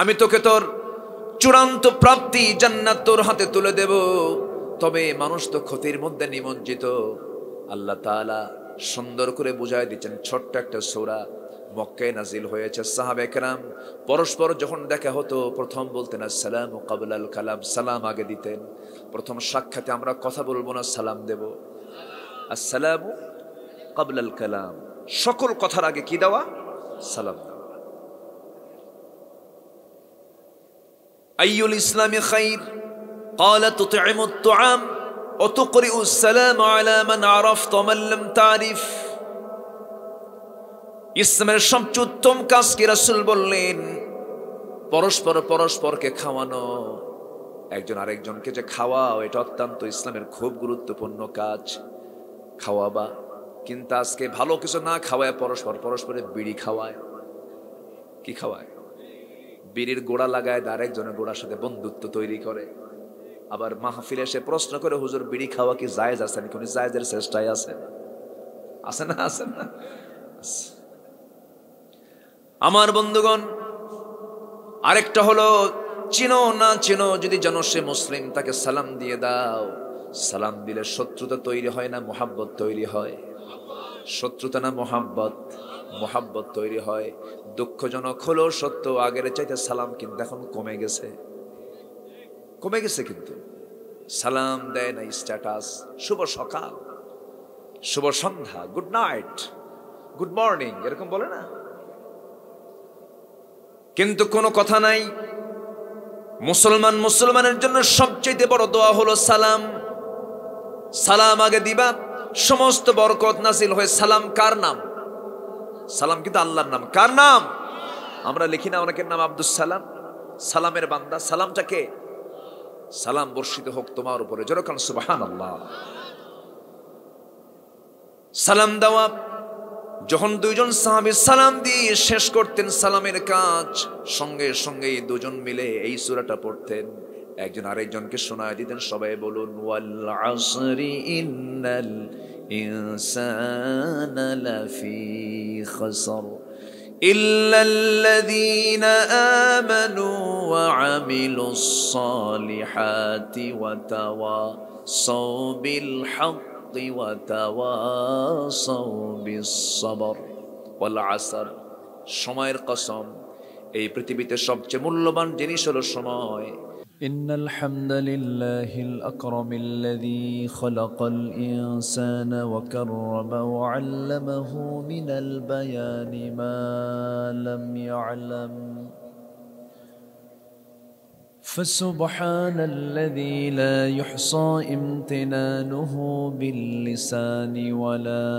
আমি তোকে তোর চূড়ান্ত প্রাপ্তি জান্নাত তোর হাতে তুলে দেব। তবে মানুষ তো ক্ষতির মধ্যে নিমজ্জিত। আল্লাহ তাআলা সুন্দর করে বুঝায় দিচ্ছেন। ছোট্ট একটা সূরা, মক্কায় নাজিল হয়েছে। সাহাবায়ে কেরাম পরস্পর যখন দেখা হতো প্রথম বলতেন আসসালামু ক্বাবলাল কালাম, সালাম আগে দিতেন। প্রথম সাক্ষাতে আমরা কথা বলবো না, সালাম দেব। আসসালামু ক্বাবলাল কালাম, সকল কথার আগে কি দেওয়া? সালাম দেওয়া। আইয়ুল ইসলামি খাইর ক্বালা তুতঈমুত তুআম ওয়া তুকরিউস সালাম আলা মান আরাফতা মান লাম তারিফ। ইসলামের সবচেয়ে উত্তম কাজ কি? রাসূল বললেন পরস্পরকে খাওয়ানো। একজন আরেকজনকে যে খাওয়াও, এটা অত্যন্ত ইসলামের খুব গুরুত্বপূর্ণ কাজ। খাওয়াবা, কিন্তু আজকে ভালো কিছু না খাওয়ায় পরস্পরে বিড়ি খাওয়ায়। কি খাওয়ায়? বিড়ির গোড়া লাগায়, আরেকজনের গোড়ার সাথে বন্ধুত্ব তৈরি করে। আবার মাহফিলে এসে প্রশ্ন করে, হুজুর বিড়ি খাওয়া কি জায়েজ আছে নাকি? উনি জায়েজের চেষ্টায় আছেন। আছে না? আমার বন্ধুগণ, আরেকটা হলো চিনো না চিনো, যদি জানো সে মুসলিম, তাকে সালাম দিয়ে দাও। সালাম দিলে শত্রুতা তৈরি হয় না মোহাব্বত তৈরি হয়? শত্রুতা না মোহাব্বত? মোহাব্বত তৈরি হয়। দুঃখজনক হলো সত্য, আগের চাইতে সালাম কিন্তু এখন কমে গেছে। কিন্তু সালাম দেয় না, স্ট্যাটাস, শুভ সকাল, শুভ সন্ধ্যা, গুড নাইট, গুড মর্নিং, এরকম বলে না? কিন্তু কোনো কথা নাই। মুসলমানের জন্য সবচেয়ে বড় দোয়া হলো সালাম। সালাম আগে দিবা, সমস্ত বরকত নাজিল হয়। সালাম কার নাম? সালাম কিন্তু আল্লাহর নাম। কার নাম? আমরা লিখি না অনেকের নাম আব্দুস সালাম, সালামের বান্দা। সালামটা কে? সালাম বর্ষিত হোক তোমার উপরে, যেরকম সুবহানাল্লাহ। সালাম দেওয়া, যখন দুইজন সাহাবী সালাম দিয়ে শেষ করতেন সালামের কাজ, সঙ্গে সঙ্গে দুজন মিলে এই সূরাটা পড়তেন, একজন আরেকজনকে শোনায় দিতেন। সবাই বলুন, ওয়াল আসরি ইন্নাল ইনসানা লাফি খাসর ইল্লাল্লাযীনা আমানু ওয়া আমিলুস সালিহাতি ওয়া তাওয়াসাউ বিল হক ওয়া তাওয়াসাউ বিস সবর ওয়াল আসর। সময়ের কসম, এই পৃথিবীতে সবচেয়ে মূল্যবান জিনিস হলো সময়। إن الحمد لله الأكرم الذي خلق الإنسان وكرم وعلمه من البيان ما لم يعلم، فسبحان الذي لا يحصى امتنانه باللسان ولا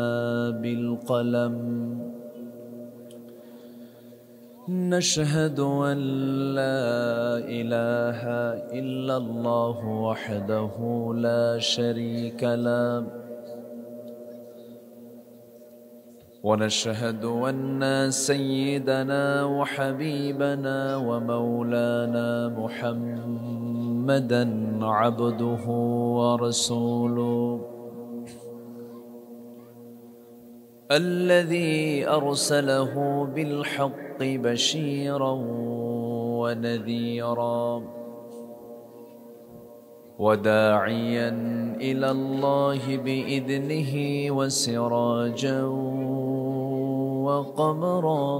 بالقلم. نشهد أن لا إله إلا الله وحده لا شريك له، ونشهد أن سيدنا وحبيبنا ومولانا محمدا عبده ورسوله الذي أرسله بالحق بشيرا ونذيرا وداعيا إلى الله بإذنه وسراجا وقمرا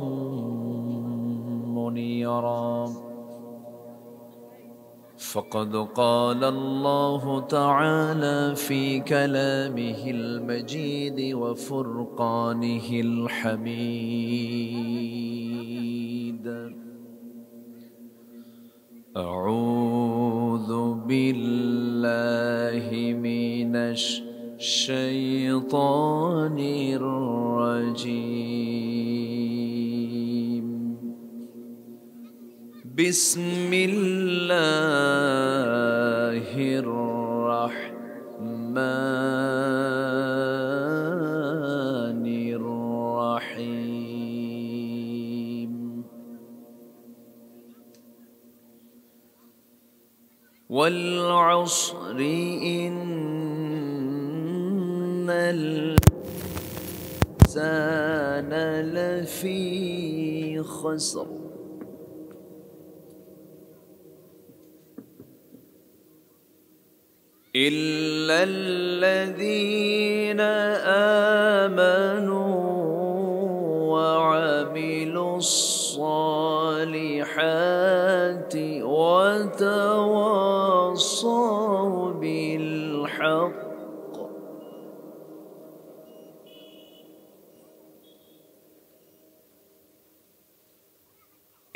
منيرا. فقد قال الله تعالى في كلامه المجيد وفرقانه الحميد: أعوذ بالله من الشيطان الرجيم. بسم الله الرحمن الرحيم. والعصر إن الإنسان لفي خسر إلا الذين آمنوا وعملوا الصالحات وتواصوا بالحق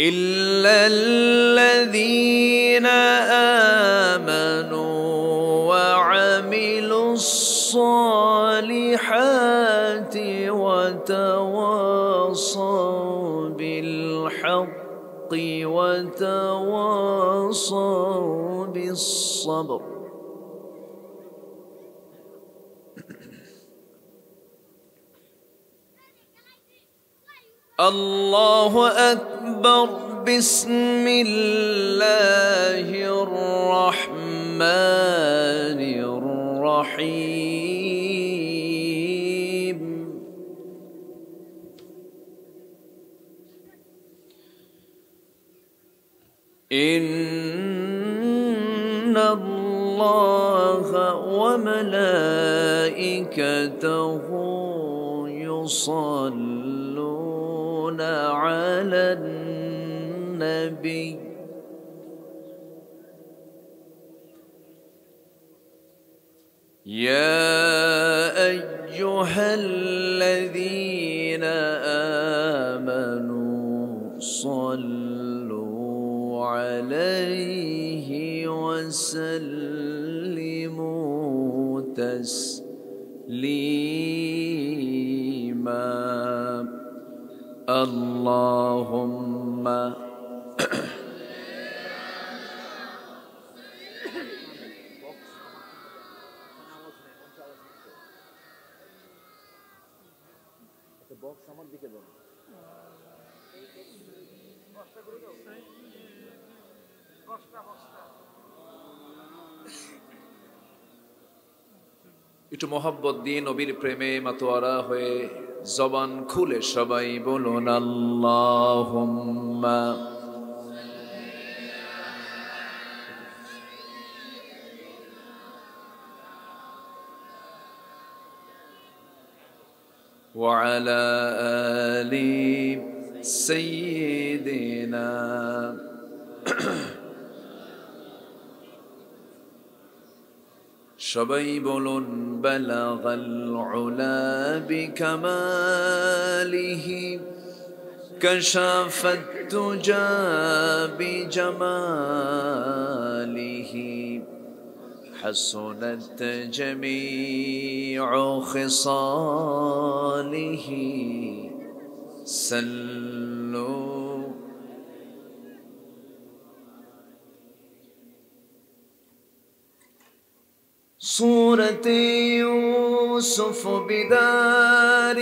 إلا الذين آمنوا وعملوا الصالحات وتواصوا بالحق وتواصوا بالصبر. الله أكبر. بسم الله الرحمن الرحيم. إن الله وملائكته يصلون على النبي يا أيها الذين آمنوا صلوا عليه وسلموا تسليما. اللهم একটু মোহাব্বত দিয়ে নবীর প্রেমে মাতোয়ারা হয়ে জবান খুলে সবাই বলুন আল্লাহুম্মা ওয়া আলা আলি সাইয়্যিদিনা। সবাই বলুন বালাগাল উলা বিকামালিহি কাশাফাত তুজা বিজামালিহি হাসুনাত জামিউ খিসালিহি সাল্লু। सूरत यूसुफ बिदार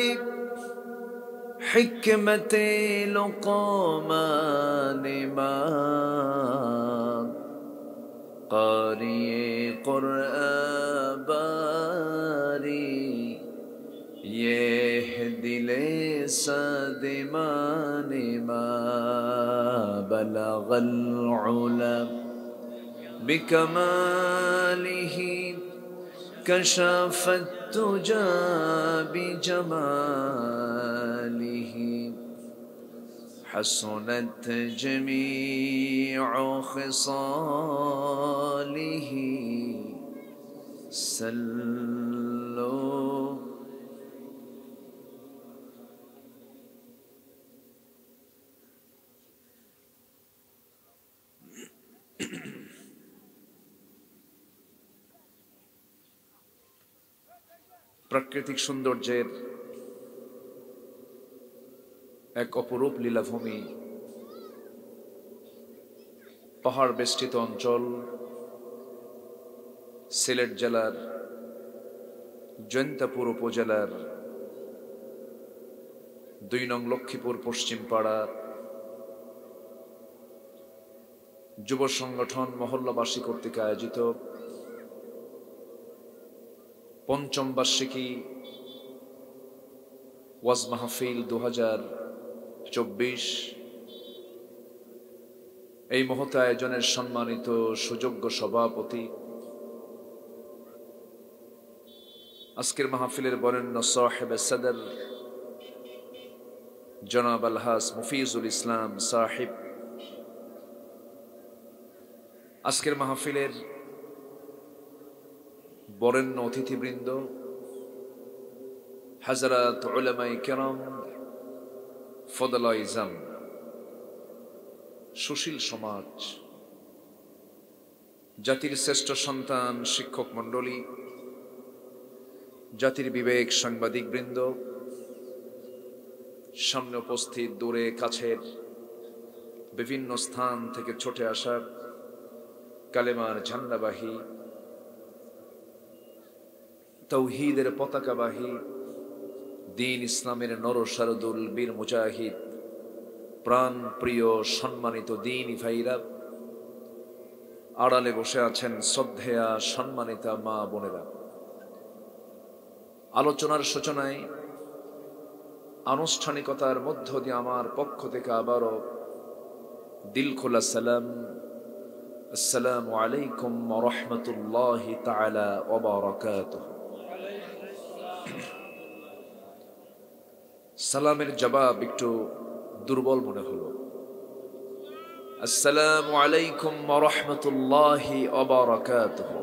हिकमत लुक़मान मां क़ारिए क़ुरआन बारी ये दिले सदिमान मां बलगल उला बिकमालिही كشف التجى بجماله حسنت جميع خصاله سلوا. প্রাকৃতিক সৌন্দর্যের এক অপরূপ লীলাভূমি, পাহাড় বেষ্টিত অঞ্চল, সিলেট জেলার জয়ন্তাপুর উপজেলার ২ নং লক্ষ্মীপুর পশ্চিম পাড়া যুব সংগঠন মহল্লাবাসী কর্তৃক আয়োজিত ৫ম বার্ষিকী ওয়াজ মাহফিল ২০২৪ এই মহৎ আয়োজনের সম্মানিত সুযোগ্য সভাপতি আজকের মাহফিলের বরেণ্য সাহেব সদর জনাব আলহাস মুফিজুল ইসলাম সাহেব, আজকের মাহফিলের বরেণ্য অতিথিবৃন্দ, হযরত উলামায়ে কেরাম, ফদলায়ে ইজাম, সুশীল সমাজ, জাতির শ্রেষ্ঠ সন্তান শিক্ষক মণ্ডলী, জাতির বিবেক সাংবাদিকবৃন্দ, সামনে উপস্থিত দূরে কাছের বিভিন্ন স্থান থেকে ছুটে আসা কালেমার ঝান্ডাবাহী, তাওহীদের পতাকাবাহী, দ্বীন ইসলামের নরসারদুল বীর মুজাহিদ, প্রাণ প্রিয় সম্মানিত দ্বীনী ভাইরা, আড়ালে বসে আছেন শ্রদ্ধেয়া সম্মানিতা মা বোনেরা, আলোচনার সূচনায় আনুষ্ঠানিকতার মধ্য দিয়ে আমার পক্ষ থেকে আবারও দিল খোলা সালাম, আসসালামু আলাইকুম ওয়া রাহমাতুল্লাহি তাআলা ওয়া বারাকাতুহু। সালামের জবাব একটু দুর্বল মনে হলো। আসসালামু আলাইকুম ওয়া রাহমাতুল্লাহি ওয়া বারাকাতুহু।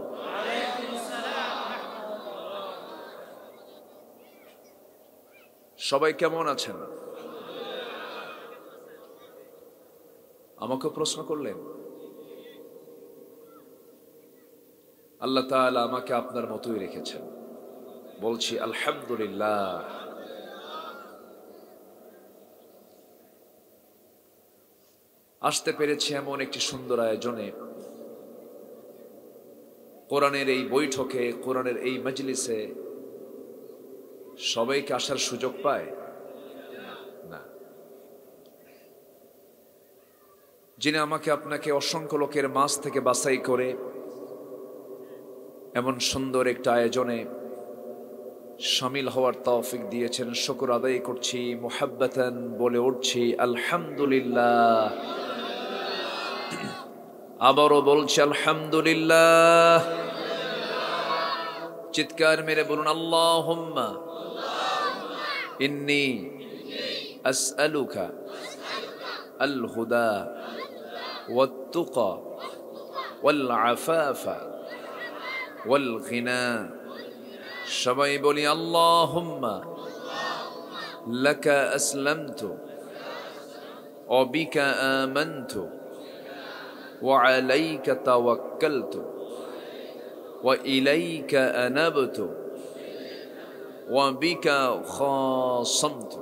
সবাই কেমন আছেন? আমাকে প্রশ্ন করলেন। আল্লাহ তাআলা আমাকে আপনার মতোই রেখেছেন, বলছি আলহামদুলিল্লাহ। আসতে পেরেছি এমন একটি সুন্দর আয়োজনে, কোরআনের এই বৈঠকে, কোরআনের এই মজলিসে সবাইকে আসার সুযোগ পায় না। যিনি আমাকে আপনাকে অসংখ্য লোকের মাঝ থেকে বাছাই করে এমন সুন্দর একটা আয়োজনে শামিল হওয়ার তৌফিক দিয়েছেন, শুকর আদায় করছি, মুহাব্বাতান বলে উঠছি আলহামদুলিল্লাহ। আবারও বলছি আলহামদুলিল্লাহ। চিৎকার মেরে বলুন আল্লাহুম্মা ইন্নী আসআলুকা আল হুদা ওয়াত তুকা ওয়াল আফাফা ওয়াল গিনা। সবাই বলি আল্লাহুম্মা লাকা আসলামতু ওয়া বিকা আমানতু ওয়া আলাইকা তাওয়াক্কালতু ওয়া ইলাইকা আনাবতু ওয়া বিকা খাসামতু।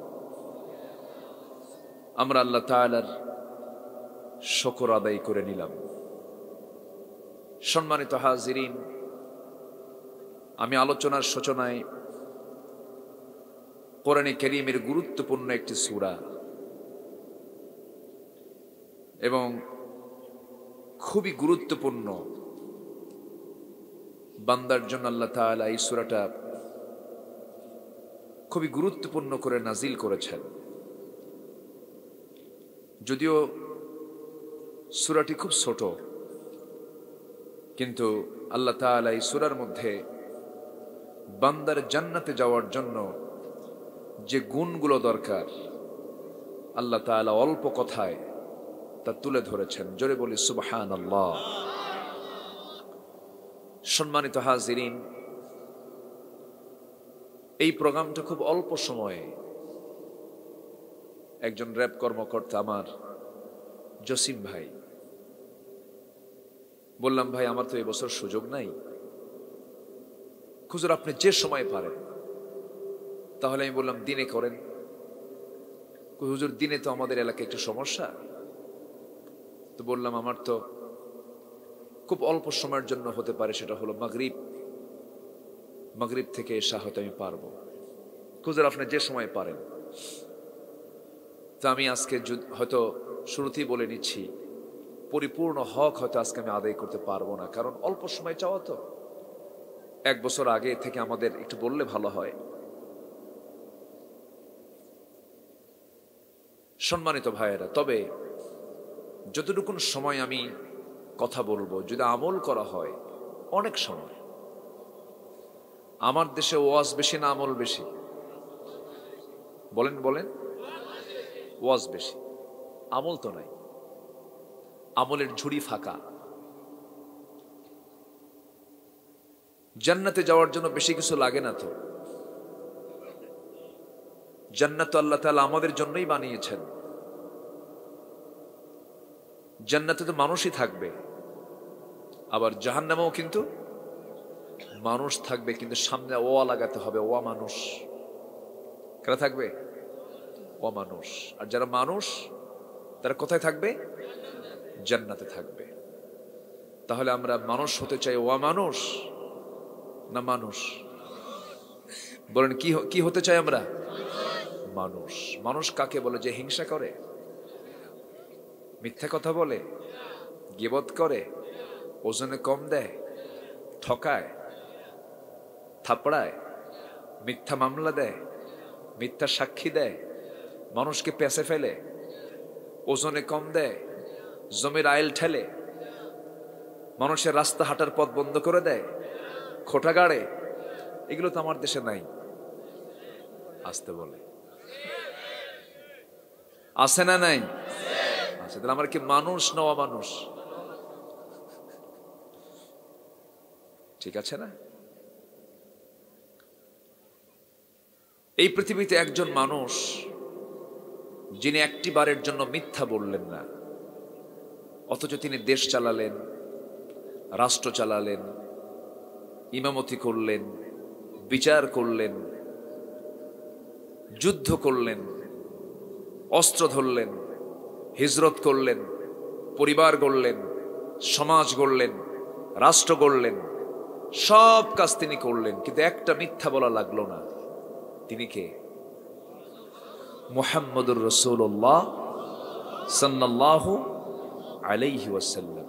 আমরা আল্লাহ তাআলার শুকর আদায় করে নিলাম। সম্মানিত হাজিরিন, আমি আলোচনার সূচনায় কোরআনে কারীমের গুরুত্বপূর্ণ একটি সূরা এবং খুবই গুরুত্বপূর্ণ বান্দার জন্য আল্লাহ তাআলা এই সূরাটা খুবই গুরুত্বপূর্ণ করে নাজিল করেছেন। যদিও সূরাটি খুব ছোট, কিন্তু আল্লাহ তাআলা এই সূরার মধ্যে বান্দার জান্নাতে যাওয়ার জন্য যে গুণগুলো দরকার আল্লাহ তাআলা অল্প কথায় তা তুলে ধরেছেন। জোরে বলি সুবহানাল্লাহ। সম্মানিত হাজিরিন, এই প্রোগ্রামটা খুব অল্প সময়ে একজন র‍্যাব কর্মকর্তা আমার জসিম ভাই, বললাম ভাই আমার তো এবছর সুযোগ নাই, হুজুর আপনি যে সময় পারেন। তাহলে আমি বললাম দিনে করেন। হুজুর দিনে তো আমাদের এলাকায় একটু সমস্যা। তো বললাম আমার তো খুব অল্প সময়ের জন্য হতে পারে, সেটা হলো মাগরিব থেকে এশা হয়তো আমি পারবো। হুজুর আপনি যে সময় পারেন। তো আমি আজকে হয়তো শুরুতেই বলে নিচ্ছি, পরিপূর্ণ হক হয়তো আজকে আমি আদায় করতে পারবো না, কারণ অল্প সময় চাওয়া তো। 1 বছর আগে থেকে আমাদের একটু বললে ভালো হয়। সম্মানিত ভাইয়েরা, তবে যতটুকু সময় আমি কথা বলবো যদি আমল করা হয়, অনেক সময় আমার দেশে ওয়াজ বেশি না আমল বেশি? বলেন বলেন। ওয়াজ বেশি, আমল তো নাই। আমলের ঝুড়ি ফাঁকা। জান্নাতে যাওয়ার জন্য বেশি কিছু লাগে না তো। জান্নাত তো আল্লাহ তাআলা আমাদের জন্যই বানিয়েছেন। জান্নাতে তো মানুষই থাকবে, আবার জাহান্নামেও কিন্তু মানুষ থাকবে, কিন্তু সামনে ওয়া লাগাতে হবে, ওয়া মানুষ। কারা থাকবে? ওয়া মানুষ। আর যারা মানুষ তারা কোথায় থাকবে? জান্নাতে থাকবে। তাহলে আমরা মানুষ হতে চাই ওয়া মানুষ না মানুষ? বলেন কি হতে চাই আমরা? মানুষ। মানুষ কাকে বলে? যে হিংসা করে, মিথ্যা কথা বলে, গীবত করে, ওজনে কম দেয়, ঠকায়, থাপড়ায়, মিথ্যা মামলা দেয়, মিথ্যা সাক্ষী দেয়, মানুষকে পেছে ফেলে, ওজনে কম দেয়, জমির আইল ঠেলে, মানুষের রাস্তা হাঁটার পথ বন্ধ করে দেয়, খোটা গাড়ে। এগুলো তো আমার দেশে নাই। আসতে বলে আছে না নাই? আছে। তাহলে আমরা কি মানুষ না অমানুষ? ঠিক আছে না? এই পৃথিবীতে একজন মানুষ যিনি একটি বারের জন্য মিথ্যা বললেন না, অথচ তিনি দেশ চালালেন, রাষ্ট্র চালালেন, ইমামতি করলেন, বিচার করলেন, যুদ্ধ করলেন, অস্ত্র ধরলেন, হিজরত করলেন, পরিবার গড়লেন, সমাজ গড়লেন, রাষ্ট্র গড়লেন, সব কাজ তিনি করলেন, কিন্তু একটা মিথ্যা বলা লাগলো না। তিনি কে? মুহাম্মদুর রাসূলুল্লাহ সাল্লাল্লাহু আলাইহি ওয়াসাল্লাম।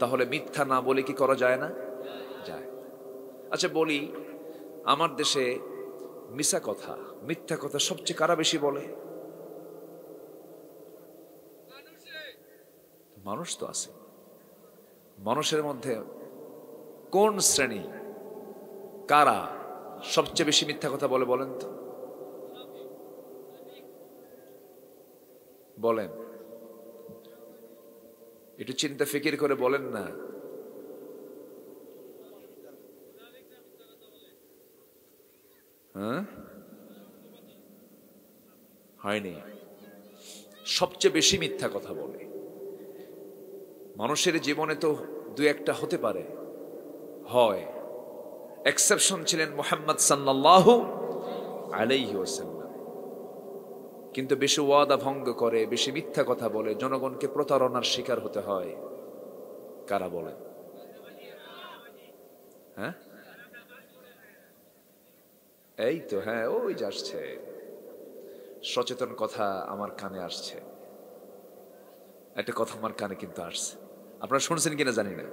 তাহলে মিথ্যা না বলে কি করা যায় না? যায়। আচ্ছা বলি, আমার দেশে মিথ্যা কথা সবচেয়ে কারা বেশি বলে? মানুষ তো আছে। মানুষের মধ্যে কোন শ্রেণী, কারা সবচেয়ে বেশি মিথ্যা কথা বলে বলেন তো? বলেন, একটু চিন্তা ফিকির করে বলেন না। হ্যাঁ, হয়নি। সবচেয়ে বেশি মিথ্যা কথা বলে। মানুষের জীবনে তো দুই একটা হতে পারে, হয়। এক্সেপশন ছিলেন মুহাম্মদ সাল্লাল্লাহু আলাইহি ওয়াসাল্লাম। কিন্তু বেশি ওয়াদা ভঙ্গ করে, বেশি মিথ্যা কথা বলে, জনগণকে প্রতারণার শিকার হতে হয়। কারা বলেন? হ্যাঁ, এই তো। হ্যাঁ, ওই যে আসছে, সচেতন কথা আমার কানে আসছে। একটা কথা আমার কানে কিন্তু আসছে, আপনারা শুনছেন কিনা জানি না।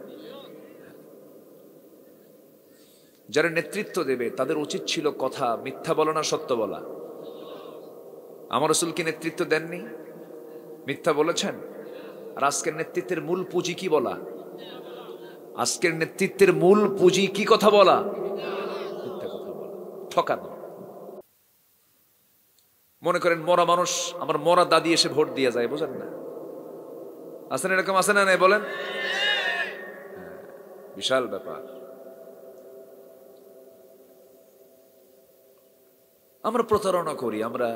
যারা নেতৃত্ব দেবে তাদের উচিত ছিল কথা মিথ্যা বলা না সত্য বলা। আমার রাসূল কি নেতৃত্ব দেননি? মিথ্যা বলেছেন? আর আজকের নেতৃত্বের মূল পুঁজি কি বলা? আজকের নেতৃত্বের মূল পুঁজি কি কথা বলা? মিথ্যা কথা বলা, ঠকানো। মনে করেন মরা মানুষ, আমার মরা দাদি এসে ভোট দিয়ে যায়, বুঝেন না? আছেন এরকম, আছে না নাই বলেন? বিশাল ব্যাপার। আমরা প্রতারণা করি, আমরা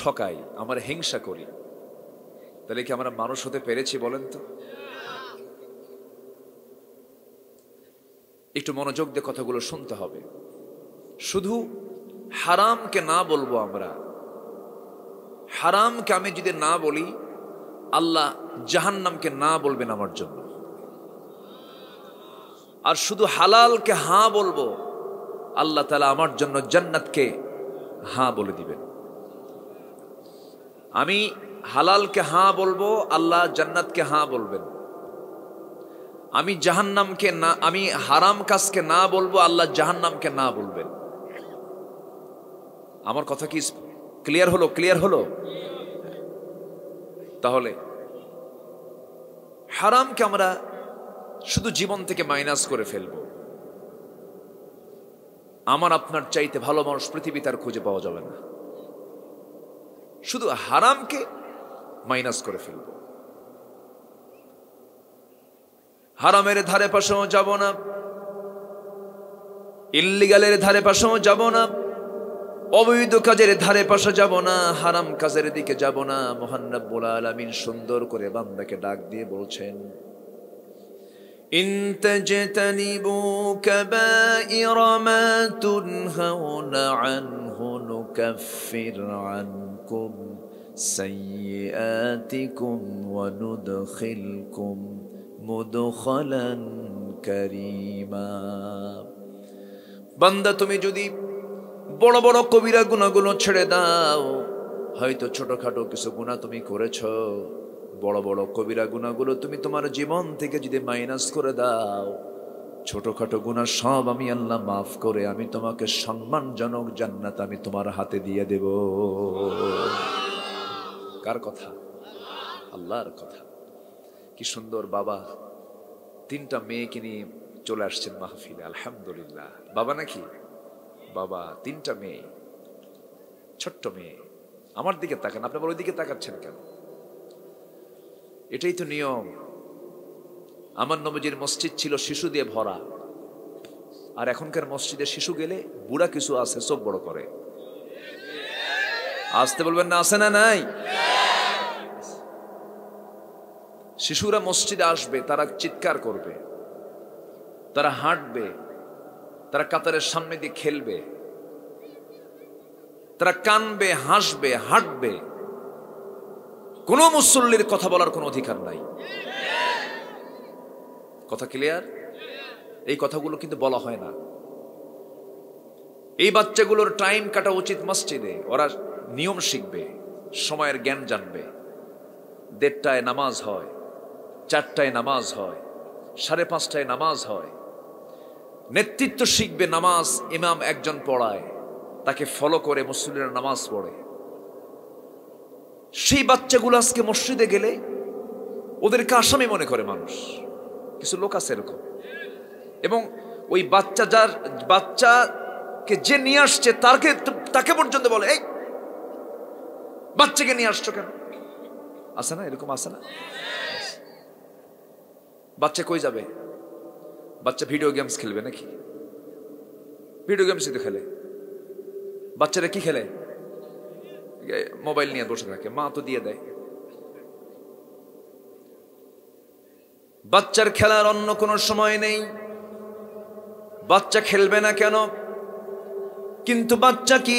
ঠকাই, আমরা হিংসা করি। তাহলে কি আমরা মানুষ হতে পেরেছি বলেন তো? একটু মনোযোগ দিয়ে কথাগুলো শুনতে হবে। শুধু হারামকে না বলবো আমরা, হারামকে আমি যদি না বলি, আল্লাহ জাহান্নামকে না বলবেন আমার জন্য। আর শুধু হালালকে হ্যাঁ বলবো, আল্লাহ তাআলা আমার জন্য জান্নাতকে হ্যাঁ বলে দিবেন। আমি হালালকে হ্যাঁ বলবো, আল্লাহ জান্নাতকে হ্যাঁ বলবেন। আমি জাহান্নামকে না, আমি হারাম কাজকে না বলবো, আল্লাহ জাহান্নামকে না বলবেন। আমার কথা কি ক্লিয়ার হলো? ক্লিয়ার হলো? তাহলে হারামকে আমরা শুধু জীবন থেকে মাইনাস করে ফেলবো। আমার আপনার চাইতে ভালো মানুষ পৃথিবীতে আর খুঁজে পাওয়া যাবে না। শুধু হারামকে মাইনাস করে ফেলব। হারামের ধারে পাশেও যাব না, ইল্লিগালের ধারে পাশেও যাব না, অবৈধ কাজের ধারে পাশে যাব না, হারাম কাজের দিকে যাব না। মহান রব্বুল আলামিন সুন্দর করে বান্দাকে ডাক দিয়ে বলছেন, ইন তাজতানিবু কাবাইরা মা তুনহাউনা আনহু নুকাফির আনকুম সাইয়্যাতিকুম ওয়া নুদখিলকুম মুদখালান কারীমা। বান্দা, তুমি যদি বড় বড় কবিরা গুনাহগুলো ছেড়ে দাও, হয়তো ছোটখাটো কিছু গুনাহ তুমি করেছো, বড় বড় কবিরা গুনাহগুলো তুমি তোমার জীবন থেকে যদি মাইনাস করে দাও, ছোটখাটো গুনাহ সব আমি আল্লাহ মাফ করে আমি তোমাকে সম্মানজনক জান্নাত আমি তোমার হাতে দিয়ে দেব। কার কথা? আল্লাহর কথা। কি সুন্দর বাবা 3টা মেয়েকে নিয়ে চলে আসছেন মাহফিলে। আলহামদুলিল্লাহ। বাবা নাকি? বাবা 3টা মেয়ে, ছোট্ট মেয়ে। আমার দিকে তাকান, আপনি ওই দিকে তাকাচ্ছেন কেন? এটাই তো নিয়ম। আমার নবীজির মসজিদ ছিল শিশু দিয়ে ভরা, আর এখনকার মসজিদে শিশু গেলে বুড়া কিছু আছে চোখ বড় করে। আসতে বলবেন না, আছে না নাই? শিশুরা মসজিদে আসবে, তারা চিৎকার করবে, তারা হাঁটবে, তারা কাতারের সামনে দিয়ে খেলবে, তারা কানবে, হাসবে, হাঁটবে। কোন মুসল্লির কথা বলার কোনো অধিকার নাই। কথা ক্লিয়ার? এই কথাগুলো কিন্তু বলা হয় না। এই বাচ্চাগুলোর টাইম কাটা উচিত মসজিদে। ওরা নিয়ম শিখবে, সময়ের জ্ঞান জানবে। 1:30টায় নামাজ হয়, 4টায় নামাজ হয়, 5:30টায় নামাজ হয়। নেতৃত্ব শিখবে, নামাজ ইমাম একজন পড়ায়, তাকে ফলো করে মুসল্লিরা নামাজ পড়ে। সেই বাচ্চাগুলো আজকে মসজিদে গেলে ওদেরকে আসামি মনে করে মানুষ। কিছু লোক আছে এরকম। এবং ওই বাচ্চাকে যে নিয়ে আসছে তাকে পর্যন্ত বলে, এই বাচ্চাকে নিয়ে আসছো কেন? আছে না এরকম? আছে না? বাচ্চা কই যাবে? বাচ্চা ভিডিও গেমস খেলবে নাকি? ভিডিও গেমসই তো খেলে। বাচ্চারা কি খেলে? মোবাইল নিয়ে বসে থাকে, মা তো দিয়ে দেয়। বাচ্চার খেলার অন্য কোনো সময় নেই। বাচ্চা খেলবে না কেন? কিন্তু বাচ্চা কি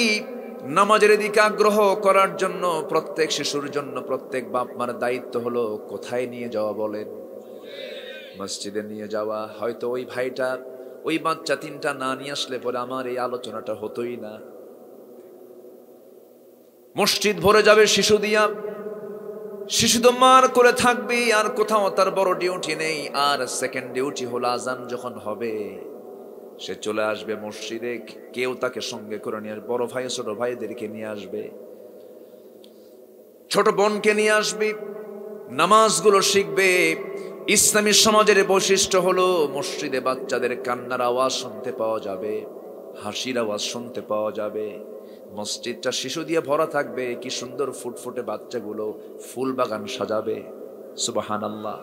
নামাজের দিকে আগ্রহ করার জন্য প্রত্যেক শিশুর জন্য প্রত্যেক বাপ মার দায়িত্ব হলো কোথায় নিয়ে যাওয়া বলেন? মসজিদে নিয়ে যাওয়া। হয়তো ওই ভাইটা ওই বাচ্চা 3টা না নিয়ে আসলে পরে আমার এই আলোচনাটা হতোই না। মসজিদ ভরে যাবে শিশু দিয়া, শিশু তো মার করে থাকবে, আর কোথাও তার বড় ডিউটি নেই। আর সেকেন্ড ডিউটি হলো আজান যখন হবে সে চলে আসবে মসজিদে, কেউ তাকে সঙ্গে করে নিয়ে আসবে। বড় ভাই ছোট ভাইদেরকে নিয়ে আসবে, ছোট বোনকে নিয়ে আসবে, নামাজগুলো শিখবে। ইসলামী সমাজের বৈশিষ্ট্য হলো মসজিদে বাচ্চাদের কান্নার আওয়াজ শুনতে পাওয়া যাবে, হাসির আওয়াজ শুনতে পাওয়া যাবে। মসজিদটা শিশু দিয়ে ভরা থাকবে। কি সুন্দর ফুটফুটে বাচ্চাগুলো ফুল বাগান সাজাবে। সুবহানাল্লাহ।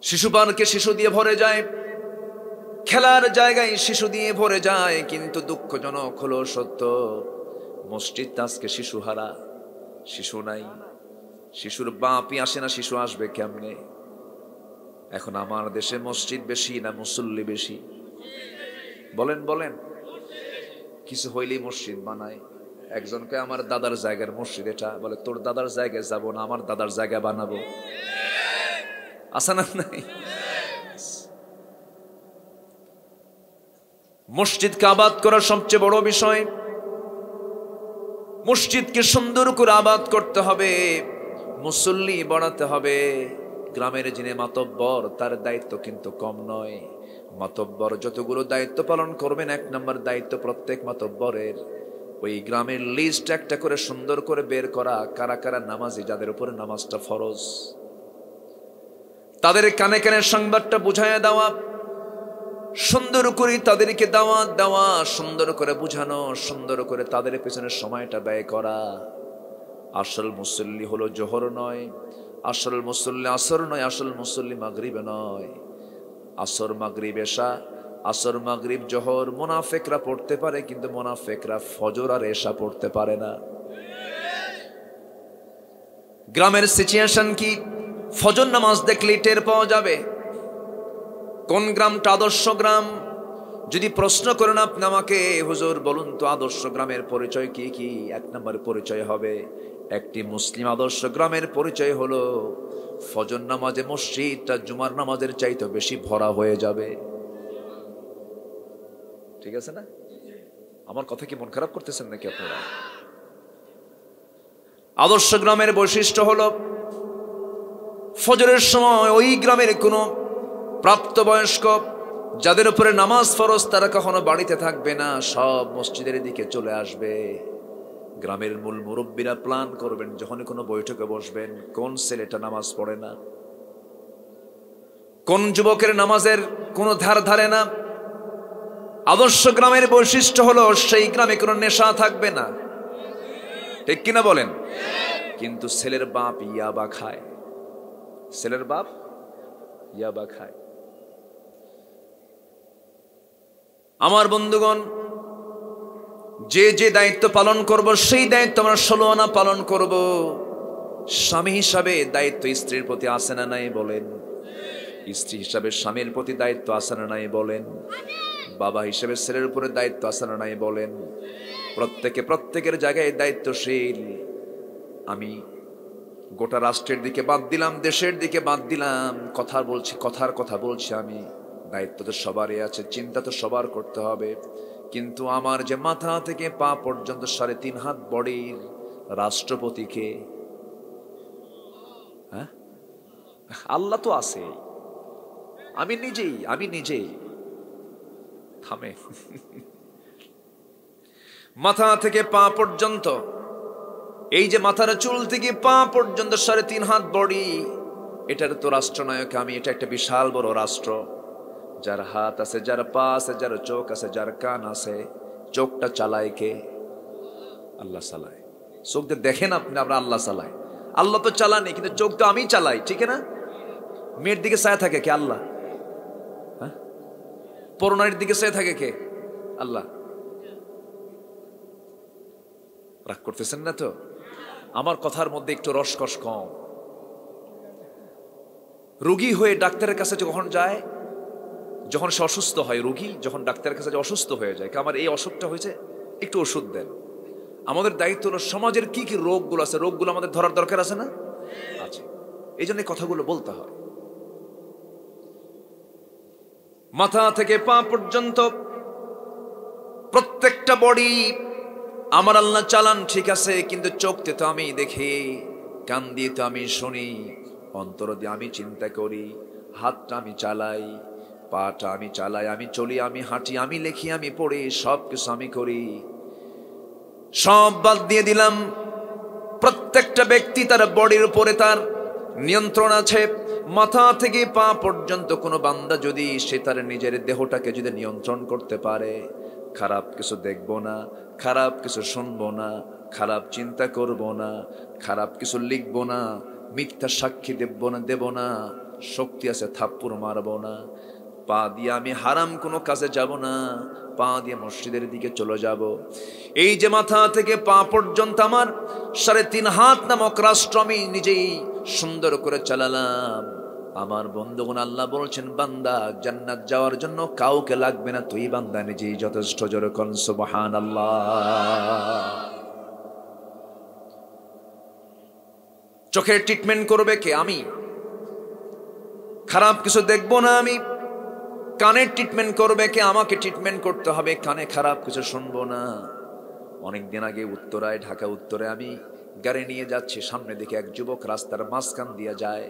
শিশু পার্কে শিশু দিয়ে ভরে যায়, খেলার জায়গায় শিশু দিয়ে ভরে যায়। কিন্তু দুঃখজনক হলো সত্য, মসজিদটা আজকে শিশু হারা। শিশু নাই, শিশুর বাপই আসে না, শিশু আসবে কেমনে? এখন আমার দেশে মসজিদ বেশি না মুসল্লি বেশি? বলেন বলেন। কিছু হইলেই মসজিদ বানায়। একজনকে আমার দাদার জায়গার মসজিদ এটা, বলে তোর দাদার জায়গায় যাব না, আমার দাদার জায়গা বানাবো। আসে না? নাই। মসজিদকে আবাদ করার সবচেয়ে বড় বিষয়, মসজিদকে সুন্দর করে আবাদ করতে হবে, মুসল্লি বাড়াতে হবে। গ্রামের যিনি মাতব্বর তার দায়িত্ব কিন্তু কম নয়। মাতব্বর যতগুলো দায়িত্ব পালন করবেন, 1 নম্বর দায়িত্ব প্রত্যেক মাতব্বরের ওই গ্রামের লিস্ট একটা করে সুন্দর করে বের করা, কারা কারা নামাজি, যাদের উপরে নামাজটা ফরজ, তাদের কানে কানে সংবাদটা বুঝাইয়া দেওয়া। সুন্দর করে তাদেরকে দাওয়াত দেওয়া, সুন্দর করে বুঝানো, সুন্দর করে তাদের পেছনে সময়টা ব্যয় করা। আসল মুসল্লি হলো জোহর নয়, আসল মুসল্লি আসর নয়, আসল মুসল্লি মাগরিবে নয়। আসর মাগরিব এশা, আসর মাগরিব জোহর মুনাফিকরা পড়তে পারে, কিন্তু মুনাফিকরা ফজর আর এশা পড়তে পারে না। গ্রামের সিচুয়েশন কি? ফজর নামাজ দেখলে টের পাওয়া যাবে কোন গ্রামটা আদর্শ গ্রাম। যদি প্রশ্ন করেন আপনি আমাকে, হুজুর বলুন তো আদর্শ গ্রামের পরিচয় কি কি? এক নম্বর পরিচয় হবে, একটি মুসলিম আদর্শ গ্রামের পরিচয় হলো ফজর নামাজে মসজিদটা জুমার নামাজের চাইতে বেশি ভরা হয়ে যাবে। ঠিক আছে না? আমার কথা কি মন খারাপ করতেছেন নাকি আপনারা? আদর্শ গ্রামের বৈশিষ্ট্য হলো ফজরের সময় ওই গ্রামের কোনো প্রাপ্তবয়স্ক যাদের উপরে নামাজ ফরজ তারা কখনো বাড়িতে থাকবে না, সব মসজিদের দিকে চলে আসবে। গ্রামের মূল মুরব্বীরা প্ল্যান করবেন যখন কোনো বৈঠকে বসবেন, কোন ছেলেটা নামাজ পড়ে না, কোন যুবকের নামাজের কোনো ধার ধারে না। আদর্শ গ্রামের বৈশিষ্ট্য হলো সেই গ্রামে কোনো নেশা থাকবে না, ঠিক কিনা বলেন? কিন্তু ছেলের বাপ ইয়াবা খায়, ছেলের বাপ ইয়াবা খায়। আমার বন্ধুগণ, যে যে দায়িত্ব পালন করব সেই দায়িত্ব আমরা 16 আনা পালন করব। স্বামী হিসাবে দায়িত্ব স্ত্রীর প্রতি আছে না নাই বলেন? স্ত্রী হিসাবে স্বামীর প্রতি দায়িত্ব আছে না নাই বলেন? বাবা হিসেবে ছেলের উপরে দায়িত্ব আছে না নাই বলেন? প্রত্যেকে প্রত্যেকের জায়গায় দায়িত্বশীল। আমি গোটা রাষ্ট্রের দিকে বাদ দিলাম, দেশের দিকে বাদ দিলাম, কথার কথা বলছি আমি। দায়িত্ব তো সবারই আছে, চিন্তা তো সবার করতে হবে। কিন্তু আমার যে মাথা থেকে পা পর্যন্ত 3.5 হাত বডির রাষ্ট্রপতিকে, হ্যাঁ, আল্লাহ তো আছে, আমি নিজেই থামে। মাথা থেকে পা পর্যন্ত, এই যে মাথার চুল থেকে পা পর্যন্ত 3.5 হাত বডি, এটার তো রাষ্ট্রনায়ক আমি। এটা একটা বিশাল বড় রাষ্ট্র, যার হাত আছে, যার পা আছে, যার চোখ আছে, যার কান আছে। চোখটা চালায় কে? আল্লাহ চালায়। চোখ দিয়ে দেখেন আপনি, আমরা আল্লাহ চালায়। আল্লাহ তো চালানি, কিন্তু চোখ তো আমি চালাই, ঠিক না? মেয়ের দিকে চায় থাকে কে? আল্লাহ। হ্যাঁ, পরনারীর দিকে চায় থাকে কে? আল্লাহ। রাগ করতেছেন না তো? আমার কথার মধ্যে একটু রসকস কম। রোগী হয়ে ডাক্তারের কাছে যখন যায়, যখন সে অসুস্থ হয়, রোগী যখন ডাক্তারের কাছে অসুস্থ হয়ে যায়, আমার এই অসুখটা হয়েছে, একটু ওষুধ দেন। আমাদের দায়িত্ব হলো সমাজের কি কি রোগগুলো আছে, রোগগুলো আমাদের ধরার দরকার আছে না? আছে। এই জন্য কথাগুলো বলতে হয়। মাথা থেকে পা পর্যন্ত প্রত্যেকটা বডি আমার আল্লাহ চালান, ঠিক আছে, কিন্তু চোখতে তো আমি দেখি, কান দিয়ে তো আমি শুনি, অন্তর দিয়ে আমি চিন্তা করি, হাতটা আমি চালাই, পাটা আমি চালাই, আমি চলি, আমি হাঁটি, আমি লেখি, আমি পড়ি, সব কিছু আমি করি। সব বাদ দিয়ে দিলাম। প্রত্যেকটা ব্যক্তি তার বডির উপরে তার নিয়ন্ত্রণ আছে। মাথা থেকে পা পর্যন্ত কোনো বান্দা যদি সে তার নিজের দেহটাকে যদি নিয়ন্ত্রণ করতে পারে, খারাপ কিছু দেখব না, খারাপ কিছু শুনবো না, খারাপ চিন্তা করব না, খারাপ কিছু লিখবো না, মিথ্যা সাক্ষী দেব না, শক্তি আছে থাপ্পড় মারবো না, পা দিয়ে আমি হারাম কোনো কাজে যাব না, পা দিয়ে মসজিদের দিকে চলে যাব। এই যে মাথা থেকে পা পর্যন্ত আমার 3.5 হাত নামক রাষ্ট্র আমি নিজেই সুন্দর করে চালালাম। আমার বন্ধুগণ, আল্লাহ বলছেন, বান্দা জান্নাত যাওয়ার জন্য কাউকে লাগবে না, তুই বান্দা নিজেই যথেষ্ট। জোরে কোন সুবহানাল্লাহ। চোখের ট্রিটমেন্ট করবে কে? আমি। খারাপ কিছু দেখবো না আমি। কানের ট্রিটমেন্ট করবে কে? আমাকে ট্রিটমেন্ট করতে হবে, কানে খারাপ কিছু শুনবো না। অনেকদিন আগে উত্তরায়, ঢাকা উত্তরে আমি গাড়ি নিয়ে যাচ্ছি, সামনে দিকে এক যুবক রাস্তার মাঝখান দিয়ে যায়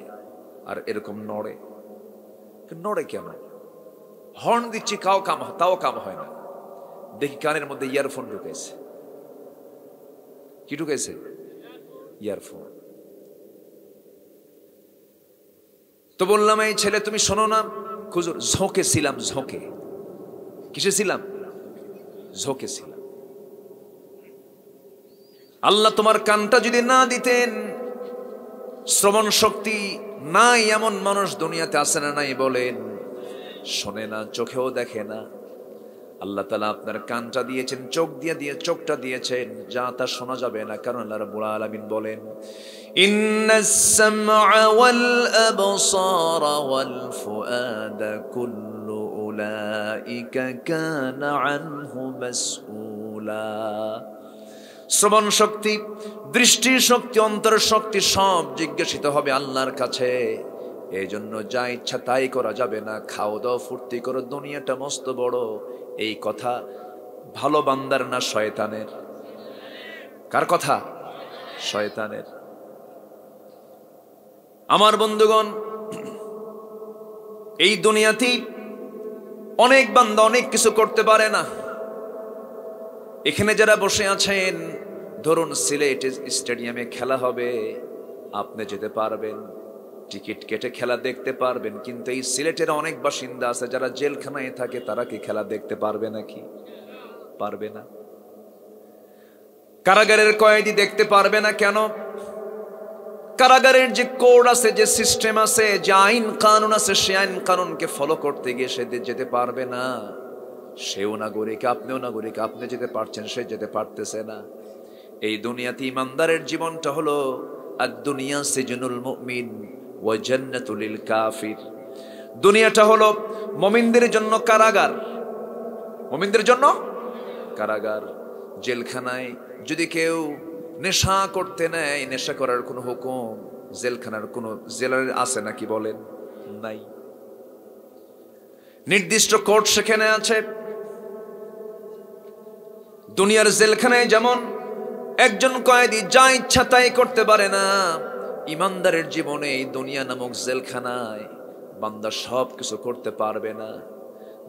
আর এরকম নড়ে কেন? হর্ন দিচ্ছি, তাও কাম হয় না। দেখি কানের মধ্যে ইয়ারফোন ঢুকেছে। কি ঢুকেছে? ইয়ারফোন। তো বললাম, এই ছেলে তুমি শোনো না? হুজুর ঝোঁকে ছিলাম, ঝোঁকে। কিসে ছিলাম? ঝোঁকে ছিলাম। আল্লাহ তোমার কানটা যদি না দিতেন, শ্রবণ শক্তি নাই এমন মানুষ দুনিয়াতে আসে না নাই বলেন? শোনে না, চোখেও দেখে না। আল্লাহ তাআলা আপনার কানটা দিয়েছেন, চোখটা দিয়েছেন, যা তা শোনা যাবে না। কারণ আল্লাহ রাব্বুল আলামিন বলেন, ইন্নাস সামআ ওয়াল আবসারা ওয়াল ফুআদা কুল্লু উলাইকা কানা আনহু মাসউলা। শ্রবণ শক্তি, দৃষ্টি শক্তি, অন্তর শক্তি সব জিজ্ঞাসিত হবে আল্লাহর কাছে। এই জন্য যা ইচ্ছা তাই করা যাবে না। খাও দাও, ফুর্তি করো, দুনিয়াটা মস্ত বড়। এই কথা ভালো বান্দার না শয়তানের? কার কথা? শয়তানের। আমার বন্ধুগণ, এই দুনিয়াতেই অনেক বান্দা অনেক কিছু করতে পারে না। এখানে যারা বসে আছেন, ধরুন সিলেট স্টেডিয়ামে খেলা হবে, আপনি যেতে পারবেন, টিকিট কেটে খেলা দেখতে পারবেন। কিন্তু এই সিলেটের অনেক বাসিন্দা আছে যারা জেলখানায় থাকে, তারা কি খেলা দেখতে পারবে নাকি? পারবে না। কারাগারের কয়েদি দেখতে পারবে না কেন? কারাগারের যে কোড আছে, যে সিস্টেম আছে, যে আইন কানুন আছে, সে আইন কানুনকে ফলো করতে গিয়ে সে যেতে পারবে না। সেও নাগরিক, আপনিও নাগরিক। আপনি যেতে পারছেন, সে যেতে পারতেছে না। এই দুনিয়াতে ইমানদারের জীবনটা হলো আদ-দুনিয়া সিজনুল মুমিন ওয়া জান্নাতুল লিল কাফির। দুনিয়াটা হলো মুমিনদের জন্য কারাগার, মুমিনদের জন্য কারাগার। জেলখানায় যদি কেউ নেশা করতে নেয়, নেশা করার কোনো হুকুম জেলখানার কোনো জেলার আছে নাকি বলেন? নাই। নির্দিষ্ট কোর্ট সেখানে আছে। দুনিয়ার জেলখানায় যেমন একজন কয়েদি যা ইচ্ছা তাই করতে পারে না, ইমানদারের জীবনে এই দুনিয়া নামক জেলখানায় বান্দা সব কিছু করতে পারবে না।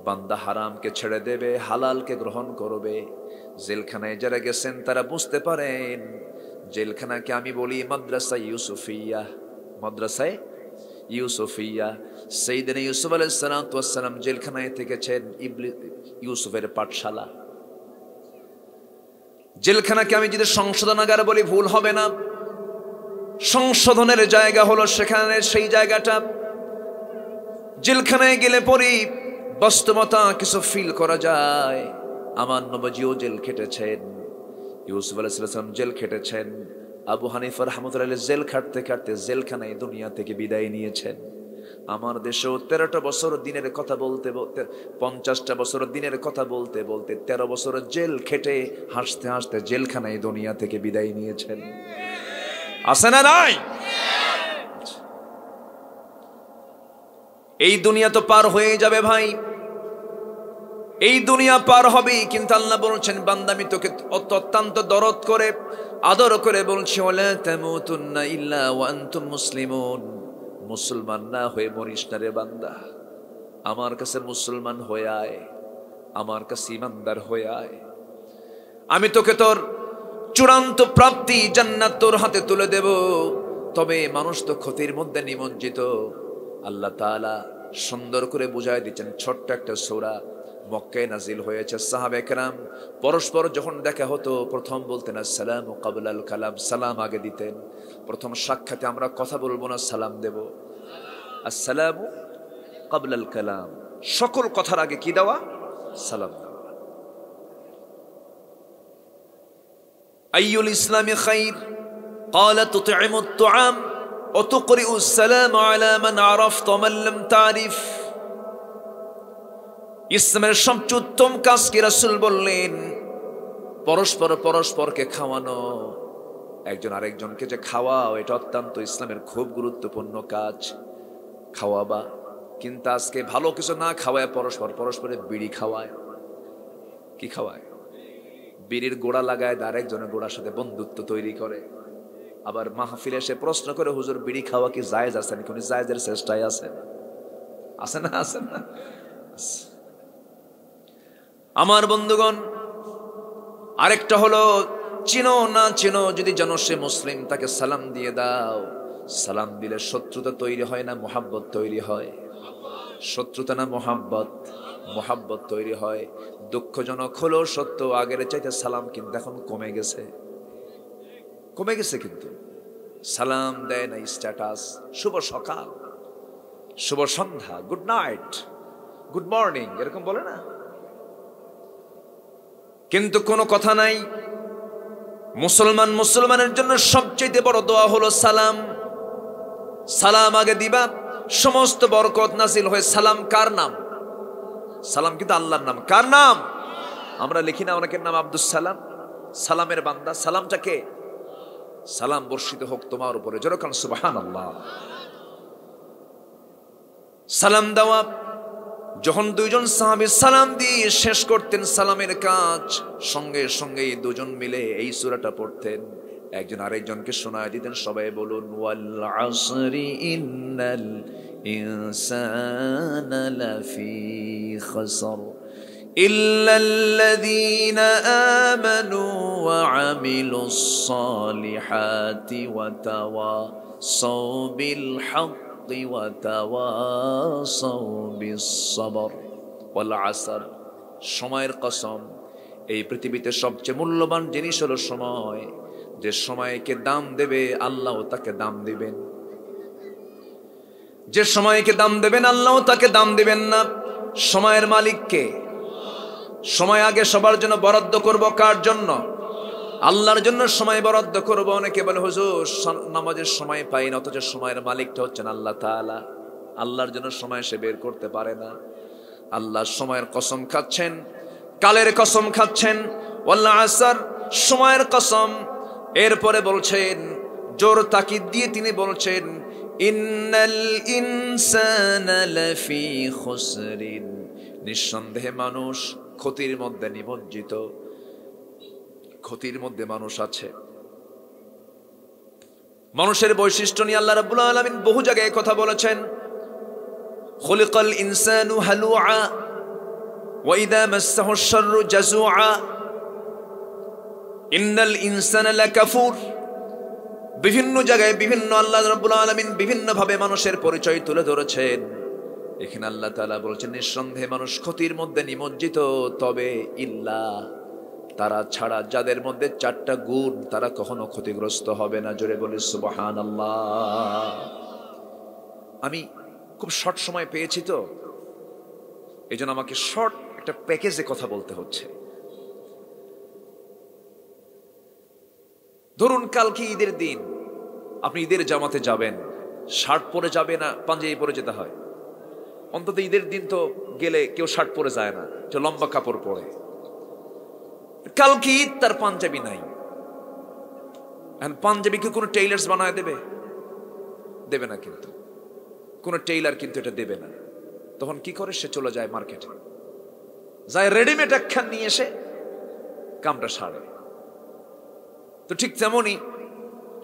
বান্দা হারামকে ছেড়ে দেবে, হালালকে গ্রহণ করবে। জেলখানায় যারা গেছেন তারা বুঝতে পারেন, জেলখানাকে আমি বলি মাদ্রাসা ইউসুফিয়া। মাদ্রাসায় ইউসুফিয়া। সাইয়েদনা ইউসুফ আলাইহিস সালাম জেলখানায় থেকেছেন, ইউসুফের পাঠশালা। জেলখানাকে আমি যদি সংশোধনাগার বলি ভুল হবে না। সংশোধনের জায়গা হলো সেখানে, সেই জায়গাটা। জেলখানায় গেলে পরে বাস্তবতা কিছু ফিল করা যায়। আমার নবীও জেল খেটেছেন, ইউসুফ আলাইহিস সালাম জেল খেটেছেন, আবু হানিফা রাহমাতুল্লাহ আলাইহি জেল খাটতে খাটতে জেলখানায় দুনিয়া থেকে বিদায় নিয়েছেন। আমার দেশেও 13টা বছর দিনের কথা বলতে বলতে, 50টা বছর দিনের কথা বলতে বলতে 13 বছর জেল খেটে হাসতে হাসতে জেলখানায় দুনিয়া থেকে বিদায় নিয়েছেন। আছে না নাই? এই দুনিয়া তো পার হয়ে যাবে ভাই, এই দুনিয়া পার হবেই। কিন্তু আল্লাহ বলছেন, বান্দা আমি তোকে অত্যন্ত দরদ করে আদর করে বলছি, ওয়ালা তামুতুন্না ইল্লা ওয়া আনতুম মুসলিমুন। মুসলমান না হয়ে মরিস না রে বান্দা। আমার কাছে মুসলমান হয়ে আয়, আমার কাছে ইমানদার হয়ে আয়। আমি তোকে তোর চূড়ান্ত প্রাপ্তি জান্নাত তোর হাতে তুলে দেব। তবে মানুষ তো ক্ষতির মধ্যে নিমজ্জিত। আল্লাহ তাআলা সুন্দর করে বুঝায় দিচ্ছেন। ছোট্ট একটা সূরা, মক্কায় নাজিল হয়েছে। সাহাবা একরাম পরস্পর যখন দেখা হতো, প্রথম বলতেন আসসালামু ক্বাবলাল কালাম, সালাম আগে দিতেন। প্রথম সাক্ষাতে আমরা কথা বলবো না, সালাম দেব। আসসালামু ক্বাবলাল কালাম, সকল কথার আগে কি দেওয়া? সালাম দেওয়া। আইয়ুল ইসলামি খাইর ক্বালা তুতঈমুত তুআম ওয়া তুকরিউস সালাম আলা মান আরাফতা ওয়া মান লাম তারিফ। ইসলামের সবচেয়ে উত্তম কাজ কি রাসূল বললেন? পরস্পরকে খাওয়ানো। একজন আরেকজনকে যে খাওয়াও, এটা অত্যন্ত ইসলামের খুব গুরুত্বপূর্ণ কাজ। খাওয়াবা, কিন্তু আজকে ভালো কিছু না খাওয়ায় পরস্পরে বিড়ি খাওয়ায়। কি খাওয়ায়? বিড়ির গোড়া লাগায়, আরেকজনের গোড়ার সাথে বন্ধুত্ব তৈরি করে। আবার মাহফিলে এসে প্রশ্ন করে, হুজুর বিড়ি খাওয়া কি জায়েজ আছে নাকি? উনি জায়েজের চেষ্টায় আছেন। আছে না? আছেন না? আমার বন্ধুগণ, আরেকটা হলো চিনো না চিনো, যদি জানো সে মুসলিম, তাকে সালাম দিয়ে দাও। সালাম দিলে শত্রুতা তৈরি হয় না মুহাব্বত তৈরি হয়? শত্রুতা না মুহাব্বত? মোহাব্বত তৈরি হয়। দুঃখজনক হলেও সত্য, আগের চাইতে সালাম কিন্তু এখন কমে গেছে, কমে গেছে। কিন্তু সালাম দেয় না, স্ট্যাটাস, শুভ সকাল, শুভ সন্ধ্যা, গুড নাইট, গুড মর্নিং, এরকম বলে না। কিন্তু কোনো কথা নাই। মুসলমানের জন্য সবচেয়ে বড় দোয়া হলো সালাম। সালাম আগে দিবা, সমস্ত বরকত নাজিল হয়। সালাম কার নাম? সালাম কিন্তু আল্লাহর নাম। কার নাম? আমরা লিখি না অনেকের নাম আব্দুস সালাম, সালামের বান্দা। সালামটা কে? সালাম বর্ষিত হোক তোমার উপরে, যেরকম সুবহানাল্লাহ। সালাম দেওয়া, যখন দুইজন সাহাবী সালাম দিয়ে শেষ করতেন সালামের কাজ, সঙ্গে সঙ্গে দুজন মিলে এই সূরাটা পড়তেন, একজন আরেকজনকে শোনায় দিতেন। সবাই বলুন, ওয়াল আসরি ইন্নাল ইনসানা লাফি খাসর ইল্লাল্লাযীনা আমানু ওয়া আমিলুস সালিহাতি ওয়া তাওয়াসাউ বিল হাক্কি ওয়া তাওয়াসাউ বিস সাবর ওয়াল আসর। সময়ের কসম, এই পৃথিবীতে সবচেয়ে মূল্যবান জিনিস হলো সময়। যে সময়কে দাম দেবে আল্লাহ তাকে দাম দিবেন, যে সময়কে দাম দেবেন আল্লাহ তাকে দাম দিবেন না। সময়ের মালিক কে? সময় আগে সবার জন্য বরাদ্দ করব। কার জন্য? আল্লাহর জন্য সময় বরাদ্দ করব। অনেকে বলে, হুজুর নামাজের সময় পাই না, অথচ সময়ের মালিকটা হচ্ছেন আল্লাহ তাআলা। আল্লাহর জন্য সময় সে বের করতে পারে না। আল্লাহ সময়ের কসম খাচ্ছেন, কালের কসম খাচ্ছেন, ওয়াল আসর, সময়ের কসম। এরপরে বলছেন, জোর তাকিদ দিয়ে তিনি বলছেন, ইন্নাল ইনসানা লাফি খুসরিন, নিঃসন্দেহে মানুষ ক্ষতির মধ্যে নিমজ্জিত, ক্ষতির মধ্যে মানুষ আছে। মানুষের বৈশিষ্ট্য নিয়ে আল্লাহ রাব্বুল আলামিন বহু জায়গায় কথা বলেছেন। খুলিকাল ইনসানু হালুআ ওয়া ইযা মাসসাহু আশ-শাররু জাযুআ ইন্নাল ইনসানা লাকাফুর। বিভিন্ন জায়গায় বিভিন্ন আল্লাহ রাব্বুল আলামিন বিভিন্ন ভাবে মানুষের পরিচয় তুলে ধরেছেন। এখানে আল্লাহ তাআলা বলছেন, নিঃসন্দেহে মানুষ ক্ষতির মধ্যে নিমজ্জিত, তবে ইল্লা, তারা ছাড়া, যাদের মধ্যে চারটা গুণ, তারা কখনো ক্ষতিগ্রস্ত হবে না। জোরে বলি সুবহানাল্লাহ। আমি খুব শর্ট সময় পেয়েছি, তো এই জন্য আমাকে শর্ট একটা প্যাকেজে কথা বলতে হচ্ছে। ধরুন কালকে ঈদের দিন, আপনি ঈদের জামাতে যাবেন, শার্ট পরে যাবে না পাঞ্জাবি পরে যেতে হয়? অন্তত ঈদের দিন তো গেলে কেউ শার্ট পরে যায় না, যে লম্বা কাপড় পরে। কালকে ঈদ, তার পাঞ্জাবি নাই। পাঞ্জাবিকে কোনো টেইলার্স বানায় দেবে? দেবে না। কিন্তু কোনো টেইলার কিন্তু এটা দেবে না। তখন কি করে? সে চলে যায় মার্কেটে, যায় রেডিমেড একখান নিয়ে এসে কামটা সারে। তো ঠিক তেমনই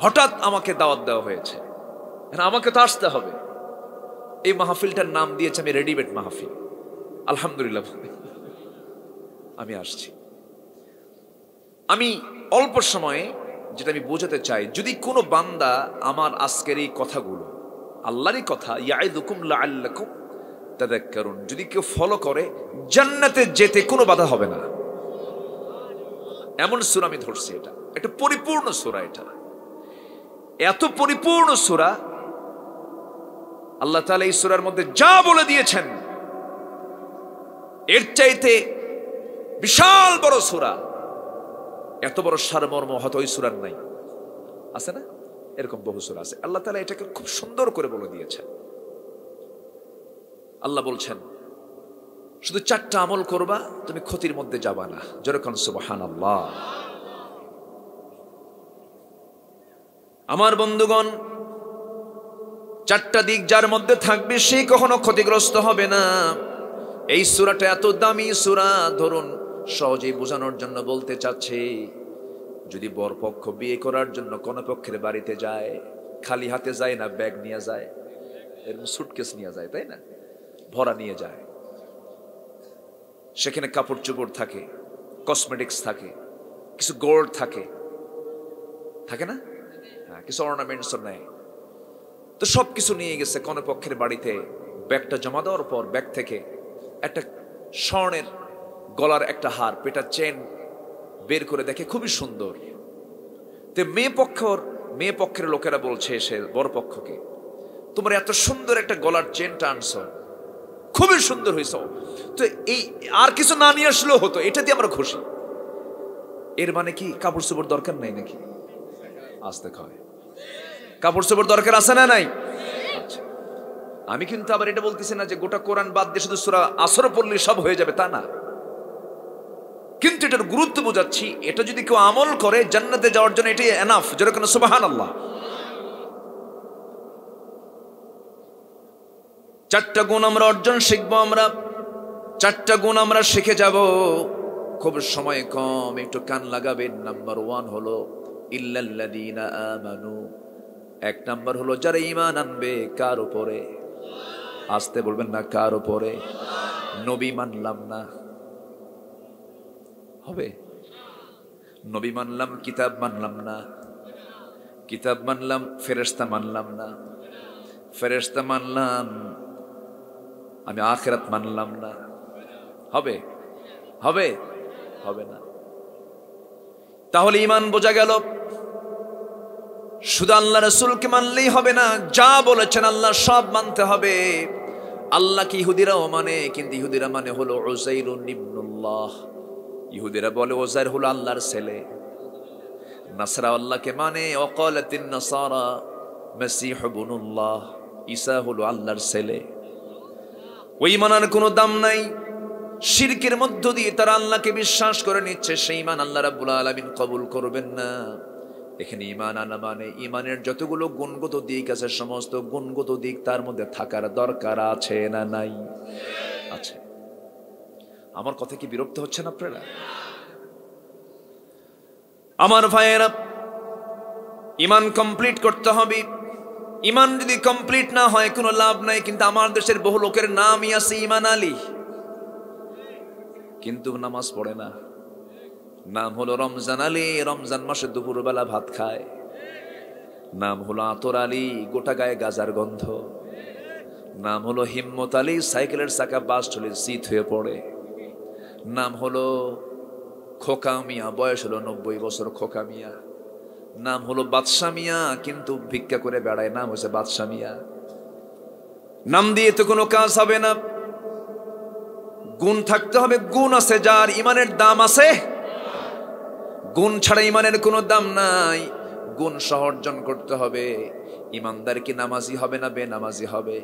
হঠাৎ আমাকে দাওয়াত দেওয়া হয়েছে, আমাকে তো আসতে হবে। এই মাহফিলটার নাম দিয়েছে আমি রেডিমেড মাহফিল। আলহামদুলিল্লাহ, আমি আসছি। আমি অল্প সময়ে যেটা আমি বোঝাতে চাই, যদি কোনো বান্দা আমার আজকের এই কথাগুলো, আল্লাহরই কথা, ইয়াইদুকুম লাআল্লাকুম তাযাক্কারুন, যদি কেউ ফলো করে, জান্নাতে যেতে কোনো বাধা হবে না। এমন সূরা আমি ধরছি। এটা একটা পরিপূর্ণ সূরা। এটা এত পরিপূর্ণ সূরা, আল্লাহ তাআলা এই সূরার মধ্যে যা বলে দিয়েছেন, এর চাইতে বিশাল বড় সূরা, এত বড় সারমর্ম হয়তো ওই সূরার নাই। আছে না? এরকম বহু সূরা আছে। আল্লাহ তাআলা এটাকে খুব সুন্দর করে বলে দিয়েছেন। আল্লাহ বলছেন, শুধু চারটা আমল করবা, তুমি ক্ষতির মধ্যে যাবা না। যেরকম সুবহানাল্লাহ। আমার বন্ধুগণ, চারটা দিক যার মধ্যে থাকবে, সে কখনো ক্ষতিগ্রস্ত হবে না। এই সূরাটা এত দামি সূরা, ধরুন সহজেই বোঝানোর জন্য বলতে চাচ্ছি, যদি বরপক্ষ বিয়ে করার জন্য কোন পক্ষের বাড়িতে যায়, খালি হাতে যায় না, ব্যাগ নিয়ে যায়, এরকম সুটকেস নিয়ে যায়, তাই না? ভরা নিয়ে যায়। সেখানে কাপড় চোপড় থাকে, কসমেটিক্স থাকে, কিছু গোল্ড থাকে, থাকে না? হ্যাঁ, কিছু অর্নামেন্টস নেয়। তো সবকিছু নিয়ে গেছে কোন পক্ষের বাড়িতে। ব্যাগটা জমা দেওয়ার পর ব্যাগ থেকে একটা স্বর্ণের গলার একটা হার, পেটার চেন বের করে দেখে খুবই সুন্দর। তো মেয়ে পক্ষের লোকেরা বলছে সে বড় পক্ষকে, তোমার এত সুন্দর একটা গলার চেনটা আনছো, খুবই সুন্দর হয়েছ, তো এই আর কিছু না নিয়ে আসলেও হতো, এটা দিয়ে আমরা খুশি। এর মানে কি কাপড় চোপড় দরকার নাই নাকি? আসতে কয় কাপড় চোপড় দরকার আছে না নাই? আচ্ছা, আমি কিন্তু আবার এটা বলতেছি না যে গোটা কোরআন বাদ দিয়ে শুধু সূরা আসর পড়লে সব হয়ে যাবে, তা না, কিন্তু এটার গুরুত্ব বোঝাচ্ছি। এটা যদি কেউ আমল করে জান্নাতে যাওয়ার জন্য এটাই এনাফ। যেরকম সুবহানাল্লাহ। 4টা গুণ আমরা অর্জন শিখবো, আমরা 4টা গুণ আমরা শিখে যাব, খুব সময় কম, একটু কান লাগাবেন। নাম্বার 1 হলো ইল্লাল্লাযীনা আমানু। 1 নাম্বার হলো যারা ঈমান আনবে। কার উপরে? আসতে বলবেন না, কার উপরে? নবী মানলাম না হবে? নবী মানলাম, কিতাব মানলাম না, কিতাব মানলাম, ফেরেশতা মানলাম না, ফেরেশতা মানলাম, আমি আখিরাত মানলাম না, হবে? হবে? হবে না। তাহলে ঈমান বোঝা গেল। শুধু আল্লাহ রাসূলকে মানলেই হবে না, যা বলেছেন আল্লাহ সব মানতে হবে। আল্লাহকে ইহুদিরাও মানে, কিন্তু ইহুদিরা মানে হলো উযাইরুন ইবনুল্লাহ। ইহুদিরা বলে ওজাইর হলো আল্লাহর ছেলে। নাসরা আল্লাহকে মানে, ওয়াকালাতিন নাসারা মাসীহ ইবনুল্লাহ, ঈসা হলো আল্লাহর ছেলে। ওই মানার কোনো দাম নাই। শিরকের মধ্য দিয়ে তারা আল্লাহকে বিশ্বাস করে নিচ্ছে, সেই ঈমান আল্লাহ রাব্বুল আলামিন কবুল করবেন না। এখানে ঈমান আনা মানে ঈমানের যতগুলো গুণগত দিক আছে, সমস্ত গুণগত দিক তার মধ্যে থাকার দরকার আছে না নাই? আছে। আমার কথা কি বিরক্ত হচ্ছেন আপনারা? আমার ভাইয়েরা, ঈমান কমপ্লিট করতে হবে। ঈমান যদি কমপ্লিট না হয় কোনো লাভ নাই। কিন্তু আমার দেশের বহু লোকের নামই আছে ঈমান আলী, কিন্তু নামাজ পড়ে না। নাম হলো রমজান আলী, রমজান মাসে দুপুরবেলা ভাত খায়। নাম হলো আতর আলী, গোটা গায়ে গাজার গন্ধ। নাম হলো হিম্মত আলী, সাইকেলের চাকা বাস চলে শীত হয়ে পড়ে। নাম হলো খোকা মিয়া, বয়স হলো 90 বছর খোকা মিয়া। নাম হলো বাদশা মিয়া, কিন্তু ভিক্ষা করে বেড়ায়, নাম হচ্ছে বাদশা মিয়া। নাম দিয়ে তো কোনো কাজ হবে না। গুণ থাকতে হবে। গুণ আছে যার, ঈমানের দাম আছে। গুণ ছাড়া ঈমানের কোনো দাম নাই। গুণ সহ অর্জন করতে হবে। ঈমানদার কি নামাজি হবে না বেনামাজি হবে?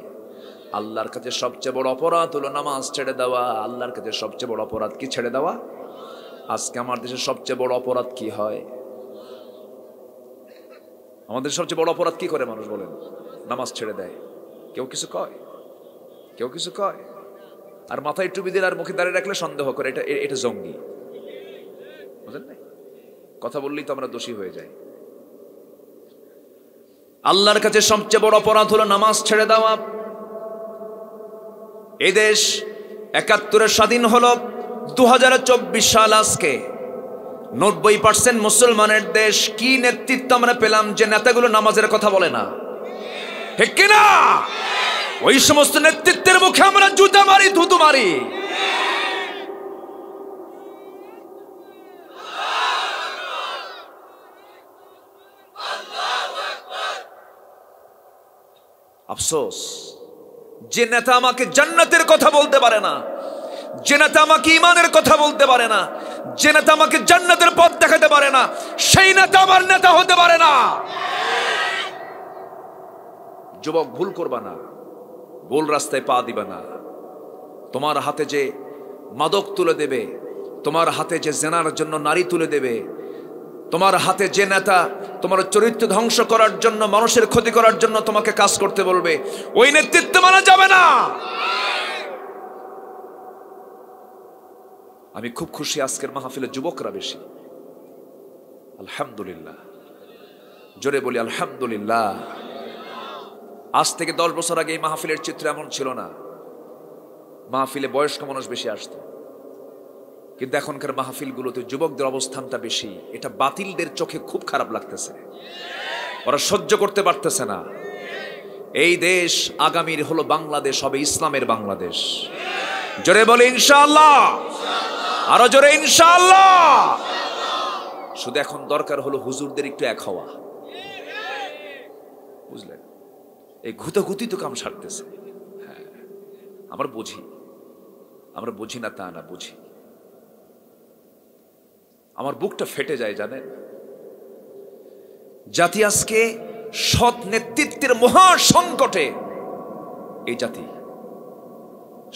আল্লাহর কাছে সবচেয়ে বড় অপরাধ হলো নামাজ ছেড়ে দেওয়া। আল্লাহর কাছে সবচেয়ে বড় অপরাধ কি? ছেড়ে দেওয়া। আজকে আমার দেশে সবচেয়ে বড় অপরাধ কি হয়? আমাদের সবচেয়ে বড় অপরাধ কি করে মানুষ বলেন? নামাজ ছেড়ে দেয়। কেউ কিছু কয়? কেউ কিছু কয়? আর মাথায় টুপি দিলে আর মুখে দাঁড়িয়ে রাখলে সন্দেহ করে এটা জঙ্গি। বুঝলেন না? কথা বললেই তো আমরা দোষী হয়ে যাই। আল্লাহর কাছে সবচেয়ে বড় অপরাধ হলো নামাজ ছেড়ে দেওয়া। এই দেশ ৭১ স্বাধীন হলো, 2024 সাল আজকে। 90% মুসলমানের দেশ। কি নেতৃত্ব আমরা পেলাম যে নেতাগুলো নামাজের কথা বলে না, ঠিক কিনা? ওই সমস্ত নেতৃত্বের মুখে আমরা জুতা মারি, থুতু মারি। আফসোস, যে নেতা আমাকে জান্নাতের কথা বলতে পারে না, যে নেতা আমাকে ঈমানের কথা বলতে পারে না, যে নেতা আমাকে জান্নাতের পথ দেখাতে পারে না, সেই নেতা আমার নেতা হতে পারে না। যুবক, ভুল করবা না, ভুল রাস্তায় পা দিবা না। তোমার হাতে যে মাদক তুলে দেবে, তোমার হাতে যে জেনার জন্য নারী তুলে দেবে, তোমার হাতে যে নেতা তোমার চরিত্র ধ্বংস করার জন্য, মানুষের ক্ষতি করার জন্য তোমাকে কাজ করতে বলবে, ওই নেতৃত্ব মানা যাবে না। আমি খুব খুশি আজকের মাহফিলে যুবকরা বেশি। আলহামদুলিল্লাহ, জোরে বলি আলহামদুলিল্লাহ। আজ থেকে 10 বছর আগে এই মাহফিলের চিত্র এমন ছিল না। মাহফিলে বয়স্ক মানুষ বেশি আসতো, কিন্তু এখনকার মাহফিলগুলোতে যুবকদের অবস্থানটা বেশি। এটা বাতিলদের চোখে খুব খারাপ লাগতেছে, ওরা সহ্য করতে পারতেছে না। এই দেশ আগামীর হলো বাংলাদেশ, হবে ইসলামের বাংলাদেশ। জোরে বলে ইনশাআল্লাহ, আরো জোরে ইনশাআল্লাহ। শুধু এখন দরকার হলো হুজুরদের একটু এক হওয়া, বুঝলেন? এই ঘুতাঘুতি তো কাম সারতেছে। হ্যাঁ, আমরা বুঝি না তা না, বুঝি। আমার বুকটা ফেটে যায় জানেন, জাতি আজকে সৎ নেতৃত্বের মহা সংকটে, এই জাতি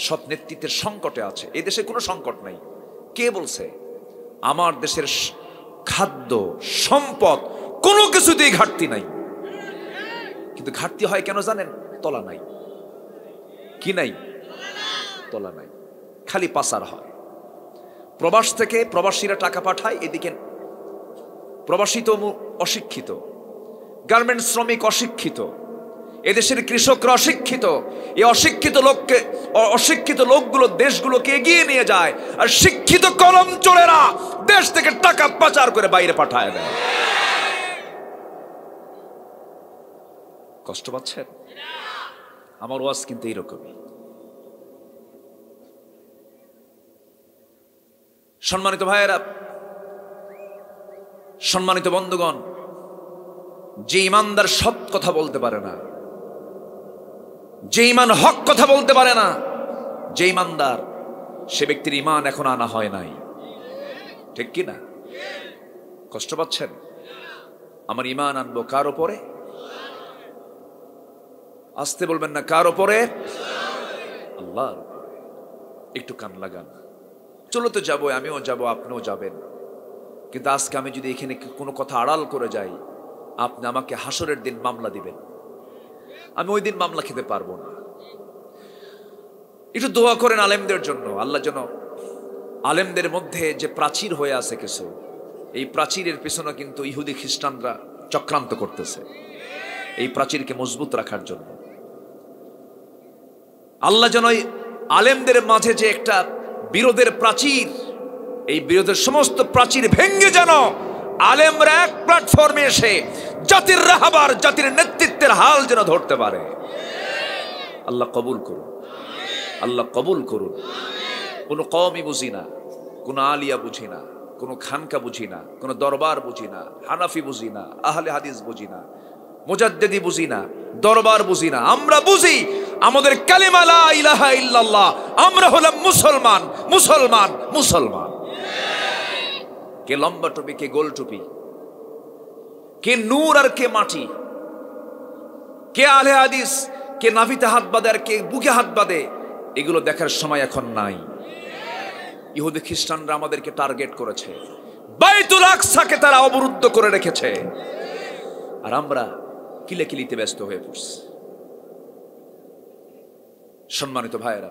সৎ নেতৃত্বের সংকটে আছে। এই দেশে কোনো সংকট নাই। কে বলছে? আমার দেশের খাদ্য সম্পদ কোনো কিছুতেই ঘাটতি নাই, কিন্তু ঘাটতি হয় কেন জানেন? তলা নাই। কি নাই? তলা নাই, খালি পাচার হয়। প্রবাস থেকে প্রবাসীরা টাকা পাঠায়, এদিকে প্রবাসী তো অশিক্ষিত, গার্মেন্টস শ্রমিক অশিক্ষিত, এদেশের কৃষকরা অশিক্ষিত। এই অশিক্ষিত লোকগুলো দেশগুলোকে এগিয়ে নিয়ে যায়, আর শিক্ষিত কলম চোরেরা দেশ থেকে টাকা পাচার করে বাইরে পাঠায় দেয়। কষ্ট পাচ্ছেন? আমার ওয়াজ কিন্তু এইরকমই। সম্মানিত ভাইয়েরা, সম্মানিত বন্ধুগণ, যে ইমানদার সৎ কথা বলতে পারে না, যে ইমান হক কথা বলতে পারে না, যে ইমানদার, সে ব্যক্তির ইমান এখন আনা হয় নাই। ঠিক কি না? কষ্ট পাচ্ছেন? আমার ইমান আনবো কার উপরে? আসতে বলবেন না, কার উপরে? আল্লাহর উপরে। একটু কান লাগান। চলো তো যাবো, আমিও যাবো, আপনিও যাবেন, কিন্তু আজকে আমি যদি এখানে কোনো কথা আড়াল করে যাই, আপনি আমাকে হাসরের দিন মামলা দিবেন। আমি ওই দিন মামলা খেতে পারবো না। একটু দোয়া করেন আলেমদের জন্য, আল্লাহ যেন আলেমদের মধ্যে যে প্রাচীর হয়ে আছে কিছু, এই প্রাচীরের পেছনে কিন্তু ইহুদি খ্রিস্টানরা চক্রান্ত করতেছে, এই প্রাচীরকে মজবুত রাখার জন্য। আল্লাহ যেন আলেমদের মাঝে যে একটা বিরোধের প্রাচীর, এই বিরোধের সমস্ত প্রাচীর ভেঙ্গে যেন আলেমরা এক প্ল্যাটফর্মে এসে জাতির রাহবার, জাতির নেতৃত্বের হাল যেন ধরতে পারে। আল্লাহ কবুল করুন, আল্লাহ কবুল করুন। কোনো কওমই বুঝি না, কোনো আলিয়া বুঝি না, কোনো খানকা বুঝি না, কোনো দরবার বুঝি না, হানাফি বুঝি না, আহলে হাদিস বুঝি না, মুজাদ্দিদি বুঝি না, দরবার বুঝি না। আমরা বুঝি আমাদের কালিমা লা ইলাহা ইল্লাল্লাহ, আমরা হলাম মুসলমান, মুসলমান, মুসলমান। কে লম্বা টুপি, কে গোল টুপি, কে নূর আর কে মাটি, কে আহলে হাদিস, কে নাভিতে হাত বাঁধে আর কে বুকে হাত বাঁধে, এগুলো দেখার সময় এখন নাই। ইহুদি খ্রিস্টানরা আমাদেরকে টার্গেট করেছে, বাইতুল আকসাকে তারা অবরুদ্ধ করে রেখেছে, আর আমরা কিলিতে ব্যস্ত হয়ে পড়ছি। সম্মানিত ভাইয়েরা,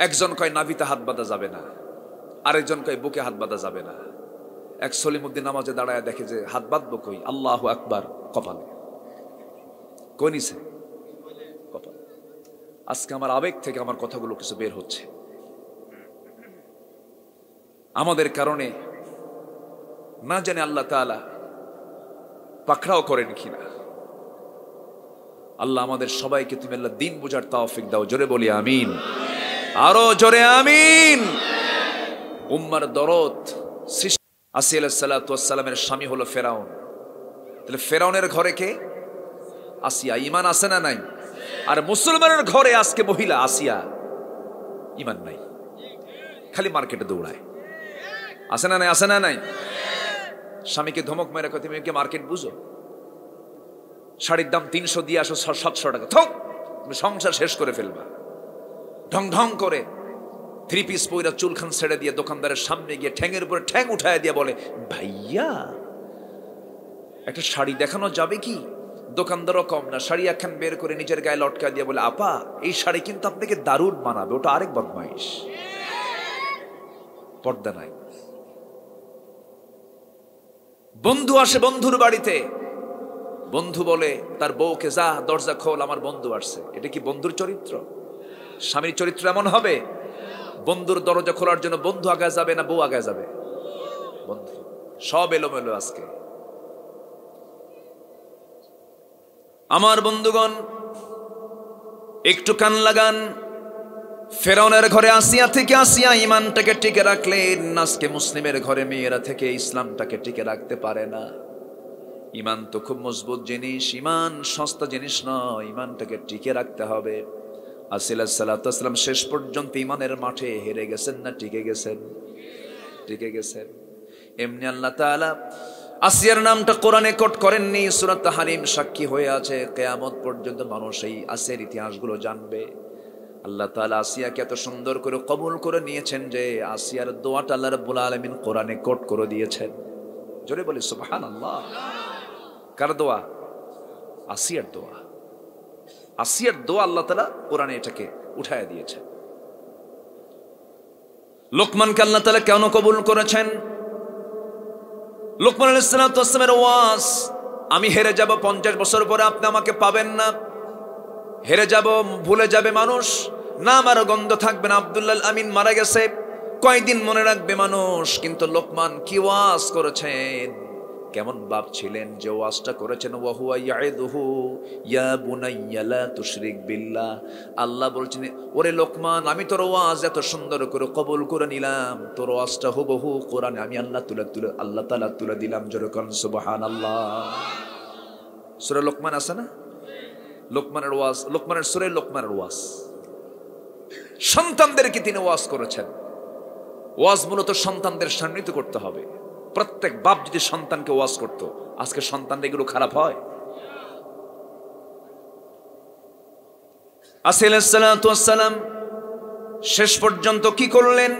একজন কয় নাভিতে হাত বাঁধা যাবে না, আরেকজন কয় বুকে হাত বাঁধা যাবে না। এক সলিমুদ্দিন নামাজে দাঁড়ায় দেখে যে হাত বাঁধবো কই, আল্লাহু আকবার কপালে, কই নিছে কপালে। আজকে আমার আবেগ থেকে আমার কথাগুলো কিছু বের হচ্ছে। আমাদের কারণে না জানে আল্লাহ তাআলা পাকড়াও করেন কিনা। আল্লাহ আমাদের সবাইকে তুমি আল্লাহ দিন বুঝার তৌফিক দাও। জোরে বলি আমিন, আরো জোরে আমিন। উম্মার দরদ। আসি আলাইহিস সালাতু ওয়াস সালামের স্বামী হলো ফেরাউন, তাহলে ফেরাউনের ঘরে কে? আসিয়া। ঈমান আছে না নাই? আর মুসলমানের ঘরে আজকে মহিলা আসিয়া, ঈমান নাই, খালি মার্কেটে দৌড়ায়। আছে না নাই? আছে না নাই? স্বামীকে ধমক মেরে কয়, তুমি কি মার্কেট বুঝো? শাড়ির দাম 300 দিয়ে আসো 700 টাকা, থোক, তুমি সংসার শেষ করে ফেলবা। ঢং ঢং করে 3 পিস পয়রা চুলখান ছেড়ে দিয়ে দোকানদারের সামনে গিয়ে ঠ্যাঙের উপরে ঠ্যাং উঠায় দিয়ে বলে, ভাইয়া একটা শাড়ি দেখানো যাবে কি? দোকানদারও কম না, শাড়ি একখান বের করে নিজের গায়ে লটকা দিয়ে বলে, আপা এই শাড়ি কিন্তু আপনাকে দারুণ মানাবে। ওটা আরেক বদমাইশ, পর্দা নাই। বন্ধু আসে বন্ধুর বাড়িতে, বন্ধু বলে তার বউকে, যা দরজা খোল, আমার বন্ধু আসছে। এটা কি বন্ধুর চরিত্র? স্বামীর চরিত্র এমন হবে? বন্ধুর দরজা খোলার জন্য বন্ধু আগায় যাবে না বউ আগায় যাবে? বন্ধু। সব এলোমেলো আজকে। আমার বন্ধুগণ, একটু কান লাগান। ফেরাউনের ঘরে আসিয়া থেকে আসিয়া ইমানটাকে টিকে রাখলেন। আজকে মুসলিমের ঘরে মেয়েরা থেকে ইসলামটাকে টিকে রাখতে পারে না। ইমান তো খুব মজবুত জিনিস, ইমান সস্তা জিনিস নয়, ইমানটাকে টিকে রাখতে হবে। আসিল সালাম শেষ পর্যন্ত ইমানের মাঠে হেরে গেছেন না টিকে গেছেন? টিকে গেছেন। এমনি আল্লাহ তাআলা আসিয়ার নামটা কোরআনে কোট করেননি, সূরা তাহরিম সাক্ষী হয়ে আছে, কিয়ামত পর্যন্ত মানুষ এই আসিয়ার ইতিহাসগুলো জানবে। আল্লাহ তাআলা আসিয়াকে এত সুন্দর করে কবুল করে নিয়েছেন যে আসিয়ার দোয়াটা আল্লাহ রাব্বুল আলামিন কোরআনে কোট করে দিয়েছেন। জোরে বলি সুবহানাল্লাহ। কার দোয়া? আসিয়ার দোয়া। আসিয়ার দোয়া আল্লাহ তাআলা কোরআনে এটাকে উঠায় দিয়েছেন। লোকমানকে আল্লাহ তাআলা কেন কবুল করেছেন? লোকমান আলাইহিস সালামের ওয়াজ, আমি হেরে যাব 50 বছর পরে, আপনি আমাকে পাবেন না। হেরে যাব, ভুলে যাবে মানুষ, না আমার গন্ধ থাকবে না। আব্দুল্লাহ আমিন মারা গেছে, কয়দিন মনে রাখবে মানুষ। কিন্তু লোকমান কি ওয়াজ করেছেন, কেমন বাপ ছিলেন যে ওয়াজটা করেছেন। ওয়া হুয়া ইয়াইদুহু ইয়া বুনাইয়া লা তুশরিক বিল্লাহ। আল্লাহ বলছেন, ওরে লোকমান, আমি তোর ওয়াজ এত সুন্দর করে কবুল করে নিলাম, তোর ওয়াজটা হুবহু কোরআনে আমি আল্লাহ তাআলা তুলে দিলাম। জোরে কোন সুবহানাল্লাহ। সূরা লোকমান আছে না? লোকমানের ওয়াজ, লোকমানের সূরা লোকমানের ওয়াজ, সন্তানদেরকে তিনি ওয়াজ করেছেন। ওয়াজ মূলত সন্তানদের সামনে তো করতে হবে। প্রত্যেক বাপ যদি সন্তানকে ওয়াজ করতো, আজকে সন্তানদের এগুলো খারাপ হয়? আসিল সালাম শেষ পর্যন্ত কি করলেন?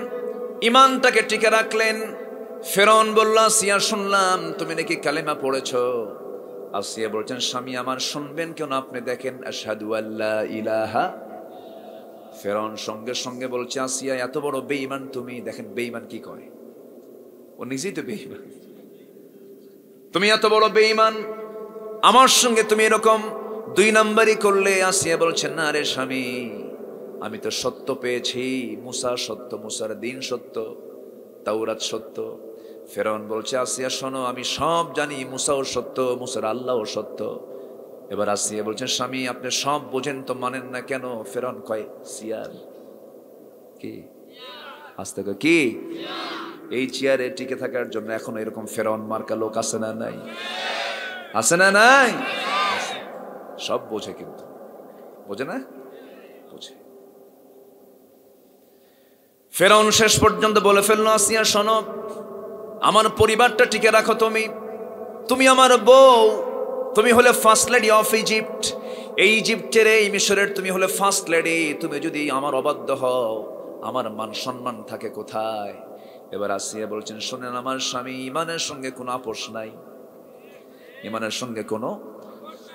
ইমানটাকে টিকে রাখলেন। ফেরাউন বলল, আসিয়া শুনলাম তুমি নাকি কালেমা পড়েছো। আসিয়া বলছেন, স্বামী আমার শুনবেন কেন? আপনি দেখেন, আশহাদু আল্লা ইলাহা। ফেরাউন সঙ্গে সঙ্গে বলছে, আসিয়া এত বড় বেঈমান তুমি। দেখেন বেঈমান কি করে, ও নিজেই তো বেঈমান। তুমি এত বড় বেঈমান, আমার সঙ্গে তুমি এরকম 2 নাম্বারই করলে। আসিয়া বলছেন, না রে স্বামী, আমি তো সত্য পেয়েছি। মুসা সত্য, মুসার দিন সত্য, তাওরাত সত্য। ফেরাউন বলছে, আসিয়া শোনো, আমি সব জানি, মুসাও সত্য, মুসার আল্লাহও সত্য। এবার আসিয়া বলছেন, স্বামী আপনি সব বোঝেন তো মানেন না কেন? ফেরাউন কয়, সিয়ার কি? আস্তে কয় কি? এই চেয়ারে টিকে থাকার জন্য এখনো এরকম ফেরাউন মার্কা লোক আছে না নাই? আছে না নাই? সব বোঝে, কিন্তু বোঝে না, বোঝে। ফেরাউন শেষ পর্যন্ত বলে ফেললো, আসিয়া শোনো, আমার পরিবারটা টিকে রাখো। তুমি আমার বউ, তুমি হলে ফার্স্ট লেডি অফ ইজিপ্ট। এই ইজিপ্টের, এই মিশরের তুমি হলে ফার্স্ট লেডি। তুমি যদি আমার অবাধ্য হও, আমার মান সম্মান থাকে কোথায়? এবার আসিয়া বলছেন, শোনেন আমার স্বামী, ইমানের সঙ্গে কোনো আপোষ নাই, ইমানের সঙ্গে কোনো।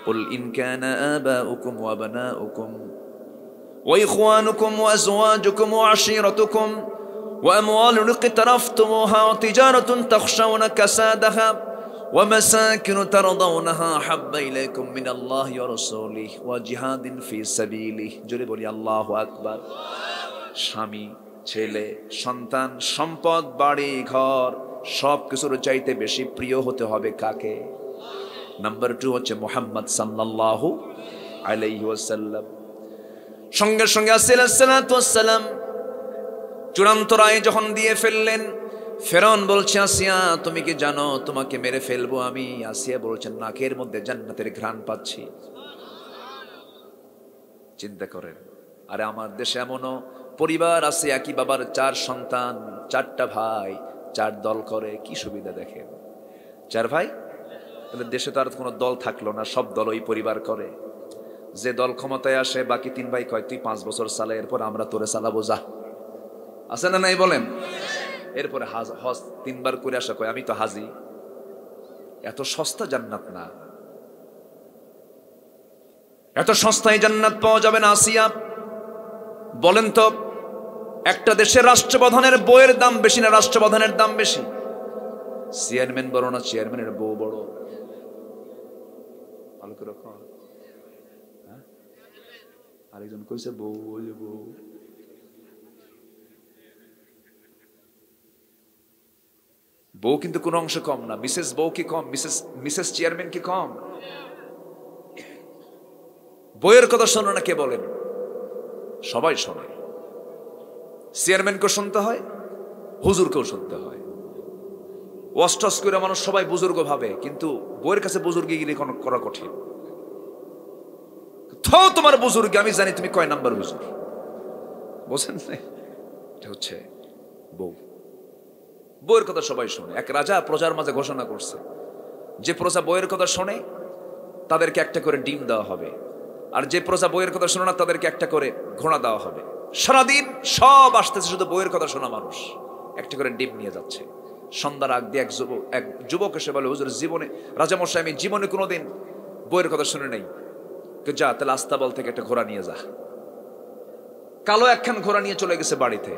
কুল ইন কানা আবাউকুম ওয়া আবনাউকুম ওয়া ইখওয়ানুকুম ওয়া আজওয়াজুকুম ওয়া আশীরাতুকুম ওয়া আমওয়ালুন ইকতারাফতুমুহা ওয়া তিজারাতুন তাখশাউনা কাসাদাহা ওয়া মাসাকিন তারদাউনাহা হাব্বা ইলাইকুম মিনাল্লাহি ওয়া রাসূলিহি ওয়া জিহাদিন ফি সাবিলিহি। জোরে বলি আল্লাহু আকবার। স্বামী, ছেলে, সন্তান, সম্পদ, বাড়ি, ঘর, সব কিছুর চাইতে বেশি প্রিয় হতে হবে কাকে? নাম্বার 2 হচ্ছে মুহাম্মদ সাল্লাল্লাহু আলাইহি ওয়াসাল্লাম। সঙ্গে সঙ্গে আসসালাম চূড়ান্ত রায় যখন দিয়ে ফেললেন, ফেরাউন বলছে, আসিয়া তুমি কি জানো তোমাকে মেরে ফেলবো আমি? আসিয়া বলছেন, নাকের মধ্যে জান্নাতের ঘ্রাণ পাচ্ছি। চিন্তা করেন, আরে আমার দেশে এমনও পরিবার আছে, একই বাবার 4 সন্তান, 4টা ভাই, 4 দল করে। কি সুবিধা দেখেন, 4 ভাই। তাহলে দেশে তো আর কোনো দল থাকলো না, সব দল ওই পরিবার করে। যে দল ক্ষমতায় আসে, বাকি 3 ভাই কয়, তুই 5 বছর চালা, এরপর আমরা তোরে চালাবো, যা। আছে না নাই বলেন? এরপরে হজ 3 বার করে আসা, কয় আমি তো হাজি। এত সস্তা জান্নাত না, এত সস্তায় জান্নাত পাওয়া যাবে না। আসিয়া বলেন তো, একটা দেশের রাষ্ট্রপ্রধানের বউয়ের দাম বেশি না রাষ্ট্রপ্রধানের দাম বেশি? চেয়ারম্যান বড় না চেয়ারম্যানের বউ বড়? ভালো করে রাখো। আরেকজন কইছে বউ, ওই বউ। বউ কিন্তু কোন অংশ কম না। মিসেস বউ কি কম? মিসেস চেয়ারম্যান কি কম? বইয়ের কথা শোনো না কে বলেন? সবাই শোনে। চেয়ারম্যানকেও শুনতে হয়, হুজুরকেও শুনতে হয়। ওয়াস্টস করে মানুষ সবাই বুজুর্গ ভাবে, কিন্তু বইয়ের কাছে বুজুর্গিগিরি করা কঠিন। তোমার বুজুর্গ, আমি জানি তুমি কয় নাম্বার হুজুর, বোঝেন না? এটা হচ্ছে বউ। বইয়ের কথা সবাই শোনে। এক রাজা প্রজার মাঝে ঘোষণা করছে, যে প্রজা বইয়ের কথা শোনে তাদেরকে একটা করে ডিম দেওয়া হবে, আর যে প্রজা বইয়ের কথা শোনে না তাদেরকে একটা করে ঘোড়া দেওয়া হবে। সারাদিন সব আসতেছে, শুধু বইয়ের কথা শোনা মানুষ একটা করে ডিম নিয়ে যাচ্ছে। সন্ধ্যার আগ দিয়ে এক যুবক এসে বলে, হুজুর জীবনে, রাজামশাই আমি জীবনে কোনোদিন বইয়ের কথা শুনে নেই। যা তাহলে আস্তাবল থেকে একটা ঘোড়া নিয়ে যা। কালো একখান ঘোড়া নিয়ে চলে গেছে বাড়িতে।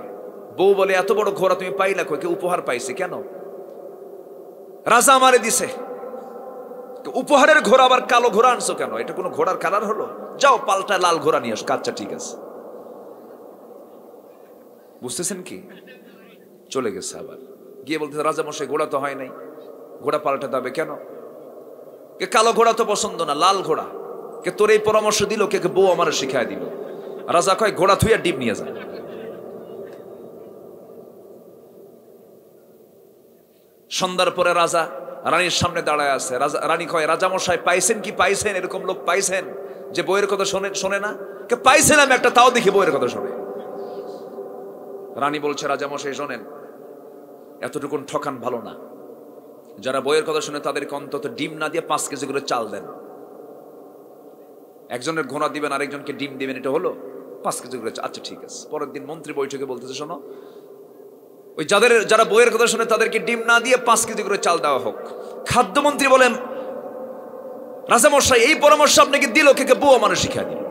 বউ বলে, এত বড় ঘোড়া তুমি পাইলা কই? কে উপহার পাইছে? কেন? রাজা আমারে দিছে। উপহারের ঘোড়া আবার কালো ঘোড়া আনছো কেন? এটা কোনো ঘোড়ার কালার হলো? যাও পাল্টা লাল ঘোড়া নিয়ে আসো। আচ্ছা ঠিক আছে। বুঝতেছেন কি? চলে গেছে। আবার গিয়ে বলতে, রাজা মশাই ঘোড়া তো হয় নাই, ঘোড়া পাল্টাতে হবে কেন? কে কালো ঘোড়া তো পছন্দ না, লাল ঘোড়া। কে তোর এই পরামর্শ দিল? কে বউ আমার শিখাই দিল। রাজা কয়, ঘোড়া থুইয়া ডিম নিয়ে যায়। সন্ধ্যার পরে রাজা রানীর সামনে দাঁড়ায় আছে। রানী কয়, রাজা মশাই পাইছেন কি? পাইছেন এরকম লোক পাইছেন যে বইয়ের কথা শোনে না? কে পাইছেন আমি একটা, তাও দেখি বইয়ের কথা শোনে। রানী বলছে, রাজা মশাই শোনেন, এতটুকুন ঠকান ভালো না। যারা বইয়ের কথা শুনে তাদেরকে অন্তত ডিম না দিয়ে 5 কেজি করে চাল দেন। একজনের ঘোড়া দিবেন, আরেকজনকে ডিম দিবেন, এটা হলো 5 কেজি করে। আচ্ছা ঠিক আছে। পরের দিন মন্ত্রী বৈঠকে বলতেছে, শোনো, ওই যারা বইয়ের কথা শুনে তাদেরকে ডিম না দিয়ে 5 কেজি করে চাল দেওয়া হোক। খাদ্যমন্ত্রী বলেন, রাজামশাই এই পরামর্শ আপনাকে দিল কে? বউ আমার শিখা দিল।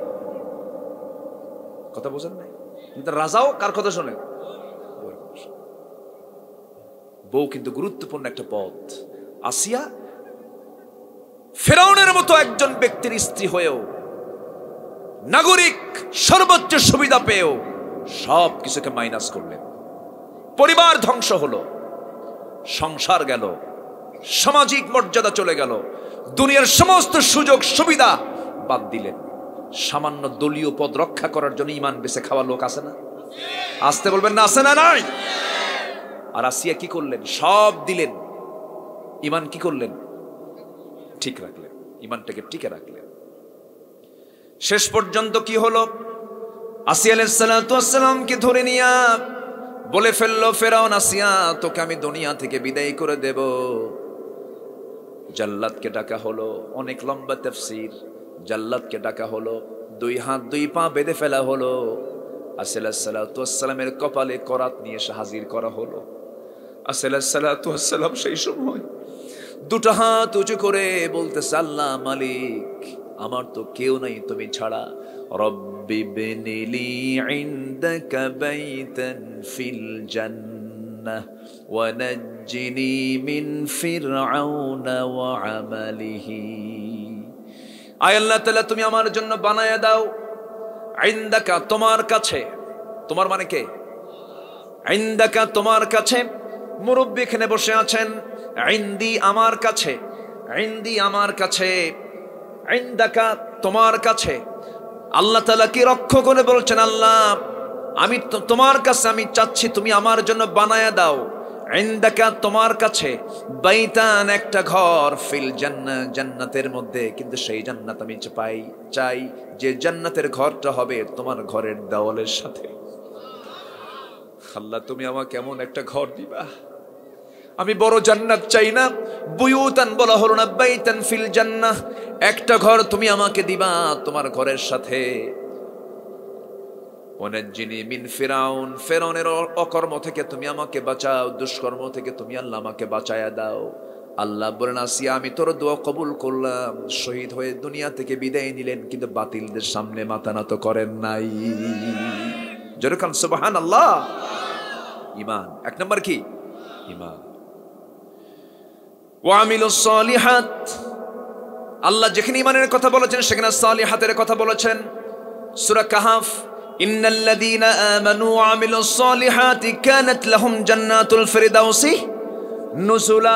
কথা বোঝেন নাই? কিন্তু রাজাও কার কথা শোনে? বউ কিন্তু গুরুত্বপূর্ণ একটা পদ। আসিয়া ফেরাউনের মতো একজন ব্যক্তির স্ত্রী হয়েও, নাগরিক সর্বোচ্চ সুবিধা পেয়েও সব কিছুকে মাইনাস করলেন। পরিবার ধ্বংস হলো, সংসার গেল, সামাজিক মর্যাদা চলে গেল, দুনিয়ার সমস্ত সুযোগ সুবিধা বাদ দিলেন। সামান্য দলীয় পদ রক্ষা করার জন্য ইমান বেঁচে খাওয়া লোক আছে না? আসতে বলবেন না, আছে না? নাই। আর আসিয়া কি করলেন? সব দিলেন, ইমান কি করলেন? ঠিক রাখলেন, ইমানটাকে টিকে রাখলেন। শেষ পর্যন্ত কি হলো? আসিয়া আলাইহিস সালাতু ওয়াস সালামকে ধরে নিয়ে বলে ফেললো, ফেরাউন, আসিয়া তোকে আমি দুনিয়া থেকে বিদায় করে দেব। জাল্লাদকে ডাকা হলো, অনেক লম্বা তাফসীর। জাল্লাদকে ডাকা হলো, 2 হাত 2 পা বেঁধে ফেলা হলো। আসিয়া আলাইহিস সালাতু ওয়াস সালামের কপালে করাত নিয়ে এসে হাজির করা হলো। আসিয়া আলাইহিস সালাতু ওয়াস সালাম সেই সময় 2টা হাত উঁচু করে বলতেছে, আল্লাহ মালিক, আমার তো কেউ নাই তুমি ছাড়া। রব্বি বিনিলি ইনদাকা বাইতান ফিল জান্নাহ ওয়া নাজ্জিনি মিন ফিরআউনা ওয়া আমালিহি। আয় আল্লাহ তাআলা, তুমি আমার জন্য বানায়া দাও, ইনদাকা তোমার কাছে, তোমার মানে কে? ইনদাকা তোমার কাছে। মুরব্বি এখানে বসে আছেন। ইনদি আমার কাছে, ইনদি আমার কাছে, ইনদাকা তোমার কাছে। আল্লাহ তাআলা কি রক্ষা করে বলছেন, আল্লাহ আমি তোমার কাছে, আমি চাচ্ছি তুমি আমার জন্য বানায়া দাও, ইনদাকা তোমার কাছে, বাইতান একটা ঘর, ফিল জান্নাহ জান্নাতের মধ্যে। কিন্তু সেই জান্নাত আমি চাই যে জান্নাতের ঘরটা হবে তোমার ঘরের দেওয়ালের সাথে। আল্লাহ তুমি আমাকে কেমন একটা ঘর দিবা। আমি বড় জান্নাত চাই না, বুয়ুতান বলা হলো না, বাইতান ফিল জান্নাহ, একটা ঘর তুমি আমাকে দিবা তোমার ঘরের সাথে। ওয়ানাজ্জিনি মিন ফিরাউন, ফিরাউনের অকর্ম থেকে তুমি আমাকে বাঁচাও, দুষ্কর্ম থেকে তুমি আল্লাহ আমাকে বাঁচায়া দাও। আল্লাহ বলেন, আসিয়া আমি তোর দোয়া কবুল করলাম। শহীদ হয়ে দুনিয়া থেকে বিদায় নিলেন, কিন্তু বাতিলদের সামনে মাথা নত করেন নাই। যেরকম সুবহানাল্লাহ। ঈমান 1 নম্বর কি? ঈমান। ওয়া আমিলুস সালিহাত, আল্লাহ যেখানে ঈমানের কথা বলেছেন সেখানে সালিহাতের কথা বলেছেন। সূরা কাহফ, ইন্নাল্লাযীনা আমানু ওয়া আমিলুস সালিহাতি কানাত লাহুম জান্নাতুল ফিরদাউসি নুজুলা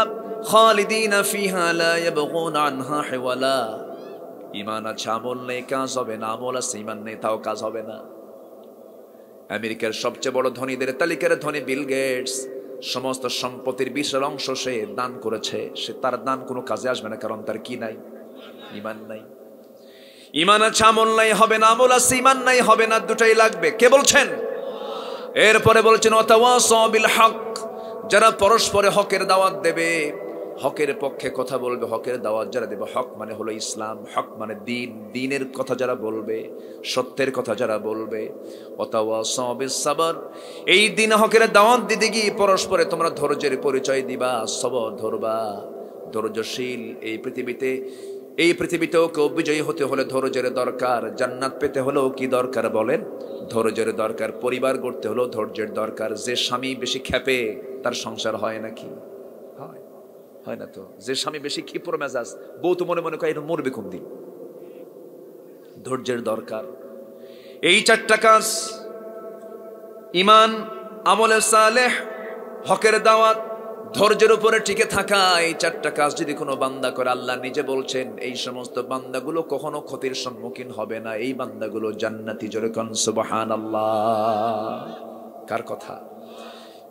খালিদিনা ফিহা লা ইয়াবগুনা আনহা হিওয়ালা। ঈমান আছে, আমল নেই, কাজ হবে না। আমল আছে, ঈমান নেই, তাও কাজ হবে না। আমেরিকার সবচেয়ে বড় ধনীদের তালিকার ধনী বিল গেটস, সমস্ত সম্পত্তির বিশাল অংশ সে দান করেছে। সে তার দান কোনো কাজে আসবে না, কারণ তার কি নাই? ঈমান নাই। ঈমান আছে, আমল নাই, হবে না। আমল আছে, ঈমান নাই, হবে না। দুটাই লাগবে। কে বলছেন? এরপরে বলছেন ওয়াতাওয়াসাউ বিল হক, যারা পরস্পরে হকের দাওয়াত দেবে, হকের পক্ষে কথা বলবে, হকের দাওয়াত যারা দেবে। হক মানে হলো ইসলাম, হক মানে দিন, দিনের কথা যারা বলবে, সত্যের কথা যারা বলবে। ওয়াতাওয়াসাউ বিস সাবর, এই দিন হকের দাওয়াত দিতে গিয়ে পরস্পরে তোমরা ধৈর্যের পরিচয় দিবা, সবর ধরবা, ধৈর্যশীল। এই পৃথিবীতেও কেউ বিজয়ী হতে হলে ধৈর্যের দরকার। জান্নাত পেতে হলেও কি দরকার বলেন? ধৈর্যের দরকার। পরিবার গড়তে হলেও ধৈর্যের দরকার। যে স্বামী বেশি ক্ষেপে তার সংসার হয় নাকি? হয় না তো। যে স্বামী বেশি ক্ষিপ্র মেজাজ, বউ তো মনে মনে করে এটা মরবে কোন দিন। ধৈর্যের দরকার। এই চারটা কাজ, ঈমান, আমলে সালেহ, হকের দাওয়াত, ধৈর্যের উপরে টিকে থাকা, এই চারটা কাজ যদি কোনো বান্দা করে, আল্লাহ নিজে বলছেন এই সমস্ত বান্দাগুলো কখনো ক্ষতির সম্মুখীন হবে না। এই বান্দাগুলো জান্নাতি। জোরে কোন সুবহানাল্লাহ। কার কথা?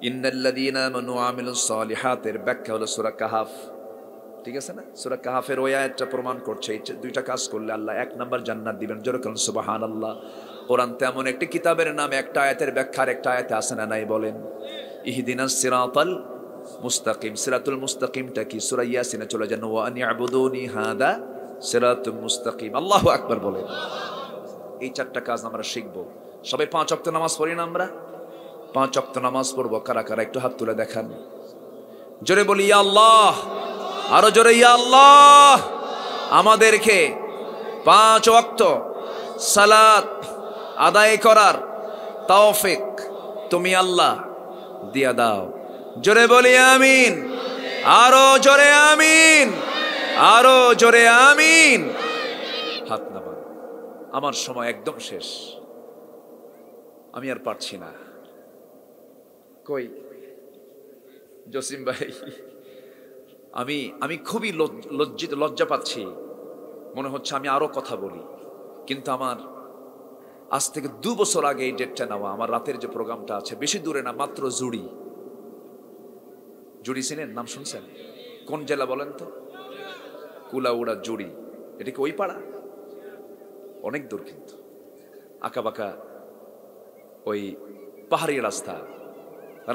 ইন্নাল্লাযীনা আমানু ওয়া আমিলুস সালিহাতের ব্যাখ্যা হলো সূরা কাহাফ। ঠিক আছে না? সূরা কাহাফের ওই আয়াতটা প্রমাণ করছে এই দুইটা কাজ করলে আল্লাহ 1 নাম্বার জান্নাত দিবেন। জোরে কোন সুবহানাল্লাহ। কোরআন তেমন একটি কিতাবের নাম, একটা আয়াতের ব্যাখ্যার একটা আয়াতে আছে না নাই বলেন? ইহদিনাস সিরাতাল মুস্তাকিম। সিরাতুল মুস্তাকিমটা কি? সূরা ইয়াসিনে চলে যান, ওয়া আনি'বুদুনি হাদা সিরাতুল মুস্তাকিম। আল্লাহু আকবার বলেন। এই চারটা কাজ আমরা শিখব। সবাই 5 ওয়াক্ত নামাজ পড়ি না? আমরা 5 ওয়াক্ত নামাজ পড়ব। কারা কারা একটু হাত তুলে দেখান। জোরে বলি ইয়া আল্লাহ। আরো জোরে ইয়া আল্লাহ। আমাদেরকে 5 ওয়াক্ত সালাত আদায় করার তৌফিক তুমি আল্লাহ দিয়া দাও। জোরে বলি আমিন। আরো জোরে আমিন। আরো জোরে আমিন। হাত নামান। আমার সময় একদম শেষ, আমি আর পারছি না। কই জসিম ভাই? আমি খুবই লজ্জা পাচ্ছি। মনে হচ্ছে আমি আরো কথা বলি, কিন্তু আমার আজ থেকে 2 বছর আগে এই ডেটটা নেওয়া। আমার রাতের যে প্রোগ্রামটা আছে, বেশি দূরে না, মাত্র জুড়ি। জুড়ি চিনেন? নাম শুনছেন? কোন জেলা বলেন তো? কুলাউড়া জুড়ি। এটা কি ওই পাড়া? অনেক দূর, কিন্তু আঁকাবাঁকা ওই পাহাড়ি রাস্তা,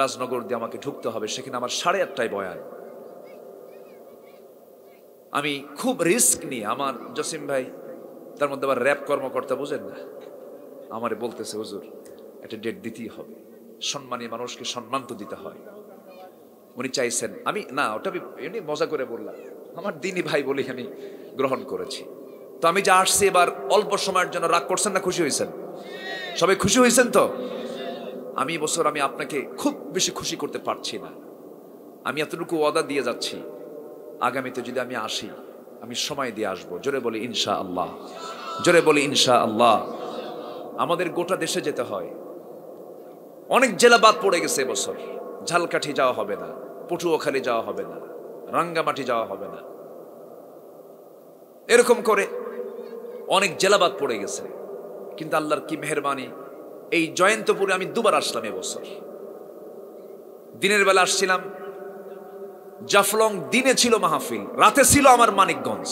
রাজনগর দিয়ে আমাকে ঢুকতে হবে। সেখানে আমার 8:30টায় বয়ান। আমি খুব রিস্ক নিয়ে, আমার জসিম ভাই তার মধ্যে আবার র্যাব কর্মকর্তা, বুঝেন না, আমারে বলতেছে হুজুর একটা ডেট দিতেই হবে, সম্মানী মানুষকে সম্মান তো দিতে হয়। উনি চাইছেন, আমি না, ওটা আমি এমনি মজা করে বললাম, আমার দিনই ভাই বলেই আমি গ্রহণ করেছি। তো আমি যা আসছি এবার অল্প সময়ের জন্য, রাগ করছেন না? খুশি হয়েছেন? সবাই খুশি হয়েছেন তো? আমি বছর আমি আপনাকে খুব বেশি খুশি করতে পারছি না। আমি এতটুকু ওয়াদা দিয়ে যাচ্ছি, আগামীতে যদি আমি আসি, আমি সময় দিয়ে আসবো। জোরে বলি ইনশাআল্লাহ। জোরে বলি ইনশাআল্লাহ। আমাদের গোটা দেশে যেতে হয়, অনেক জেলা বাদ পড়ে গেছে এবছর। ঝালকাঠি যাওয়া হবে না, পটুয়াখালী যাওয়া হবে না, রাঙ্গামাটি যাওয়া হবে না, এরকম করে অনেক জেলা বাদ পড়ে গেছে। কিন্তু আল্লাহর কি মেহেরবানি, এই জয়ন্তপুরে আমি 2বার আসলাম এবছর। দিনের বেলা আসছিলাম জাফলং, দিনে ছিল মাহফিল, রাতে ছিল আমার মানিকগঞ্জ।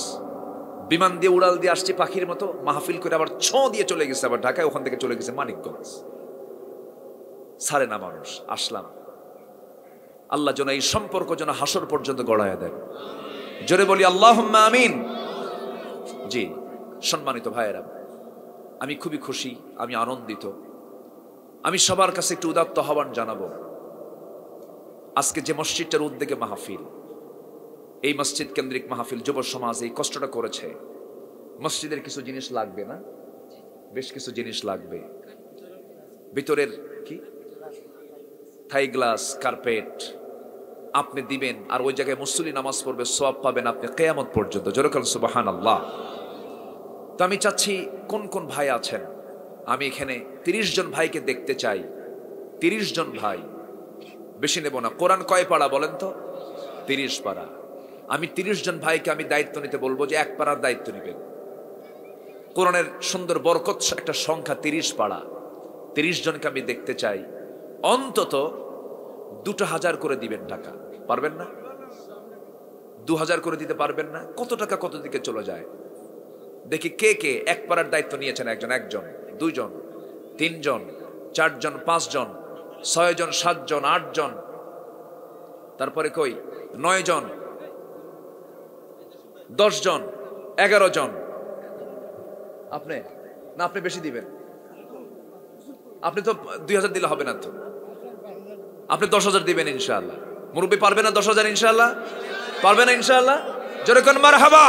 বিমান দিয়ে উড়াল দিয়ে আসছি পাখির মতো, মাহফিল করে আবার ছোঁ দিয়ে চলে গেছে আবার ঢাকায়, ওখান থেকে চলে গেছে মানিকগঞ্জ। ছাড়ে না মানুষ। আসলাম, আল্লাহ যেন এই সম্পর্ক যেন হাসর পর্যন্ত গড়ায় দেন। জোরে বলি আল্লাহুম্মা আমিন। জি সম্মানিত ভাইয়েরা, আমি খুবই খুশি, আমি আনন্দিত। আমি সবার কাছে একটু উদাত্ত আহ্বান জানাবো। আজকে যে মসজিদটার উদ্যোগে মাহফিল, এই মসজিদ কেন্দ্রিক মাহফিল, যুব সমাজ এই কষ্টটা করেছে। মসজিদের কিছু জিনিস লাগবে না? বেশ কিছু জিনিস লাগবে। ভিতরের কি থাই গ্লাস, কার্পেট আপনি দিবেন, আর ওই জায়গায় মুসল্লি নামাজ পড়বে, সওয়াব পাবেন আপনি কিয়ামত পর্যন্ত। জোরে বলেন সুবহানাল্লাহ। তো আমি চাচ্ছি, কোন কোন ভাই আছেন, আমি এখানে 30 জন ভাইকে দেখতে চাই। 30 জন ভাই, বেশি নেব না। কোরআন কয় পারা বলেন তো? 30 পারা। আমি 30 জন ভাইকে আমি দায়িত্ব নিতে বলবো যে 1 পারার দায়িত্ব নেবেন। কোরআনের সুন্দর বরকত একটা সংখ্যা 30 পারা। 30 জনকে আমি দেখতে চাই, অন্তত 2000 করে দিবেন টাকা। পারবেন না? 2000 করে দিতে পারবেন না? কত টাকা কত দিকে চলে যায় দেখি। কে কে এক পাড়ার দায়িত্ব নিয়েছেন? একজন, 2 জন, 3 জন, 4 জন, 5 জন, 6 জন, 7 জন, 8 জন, তারপরে কই 9 জন, 10 জন, 11 জন। আপনি না, আপনি বেশি দিবেন। আপনি তো 2000 দিলে হবে না তো, আপনি 10,000 দিবেন ইনশাআল্লাহ। মুরব্বী পারবে না 10,000 ইনশাআল্লাহ? পারবে না ইনশাআল্লাহ? জোরে কোন মারহাবা।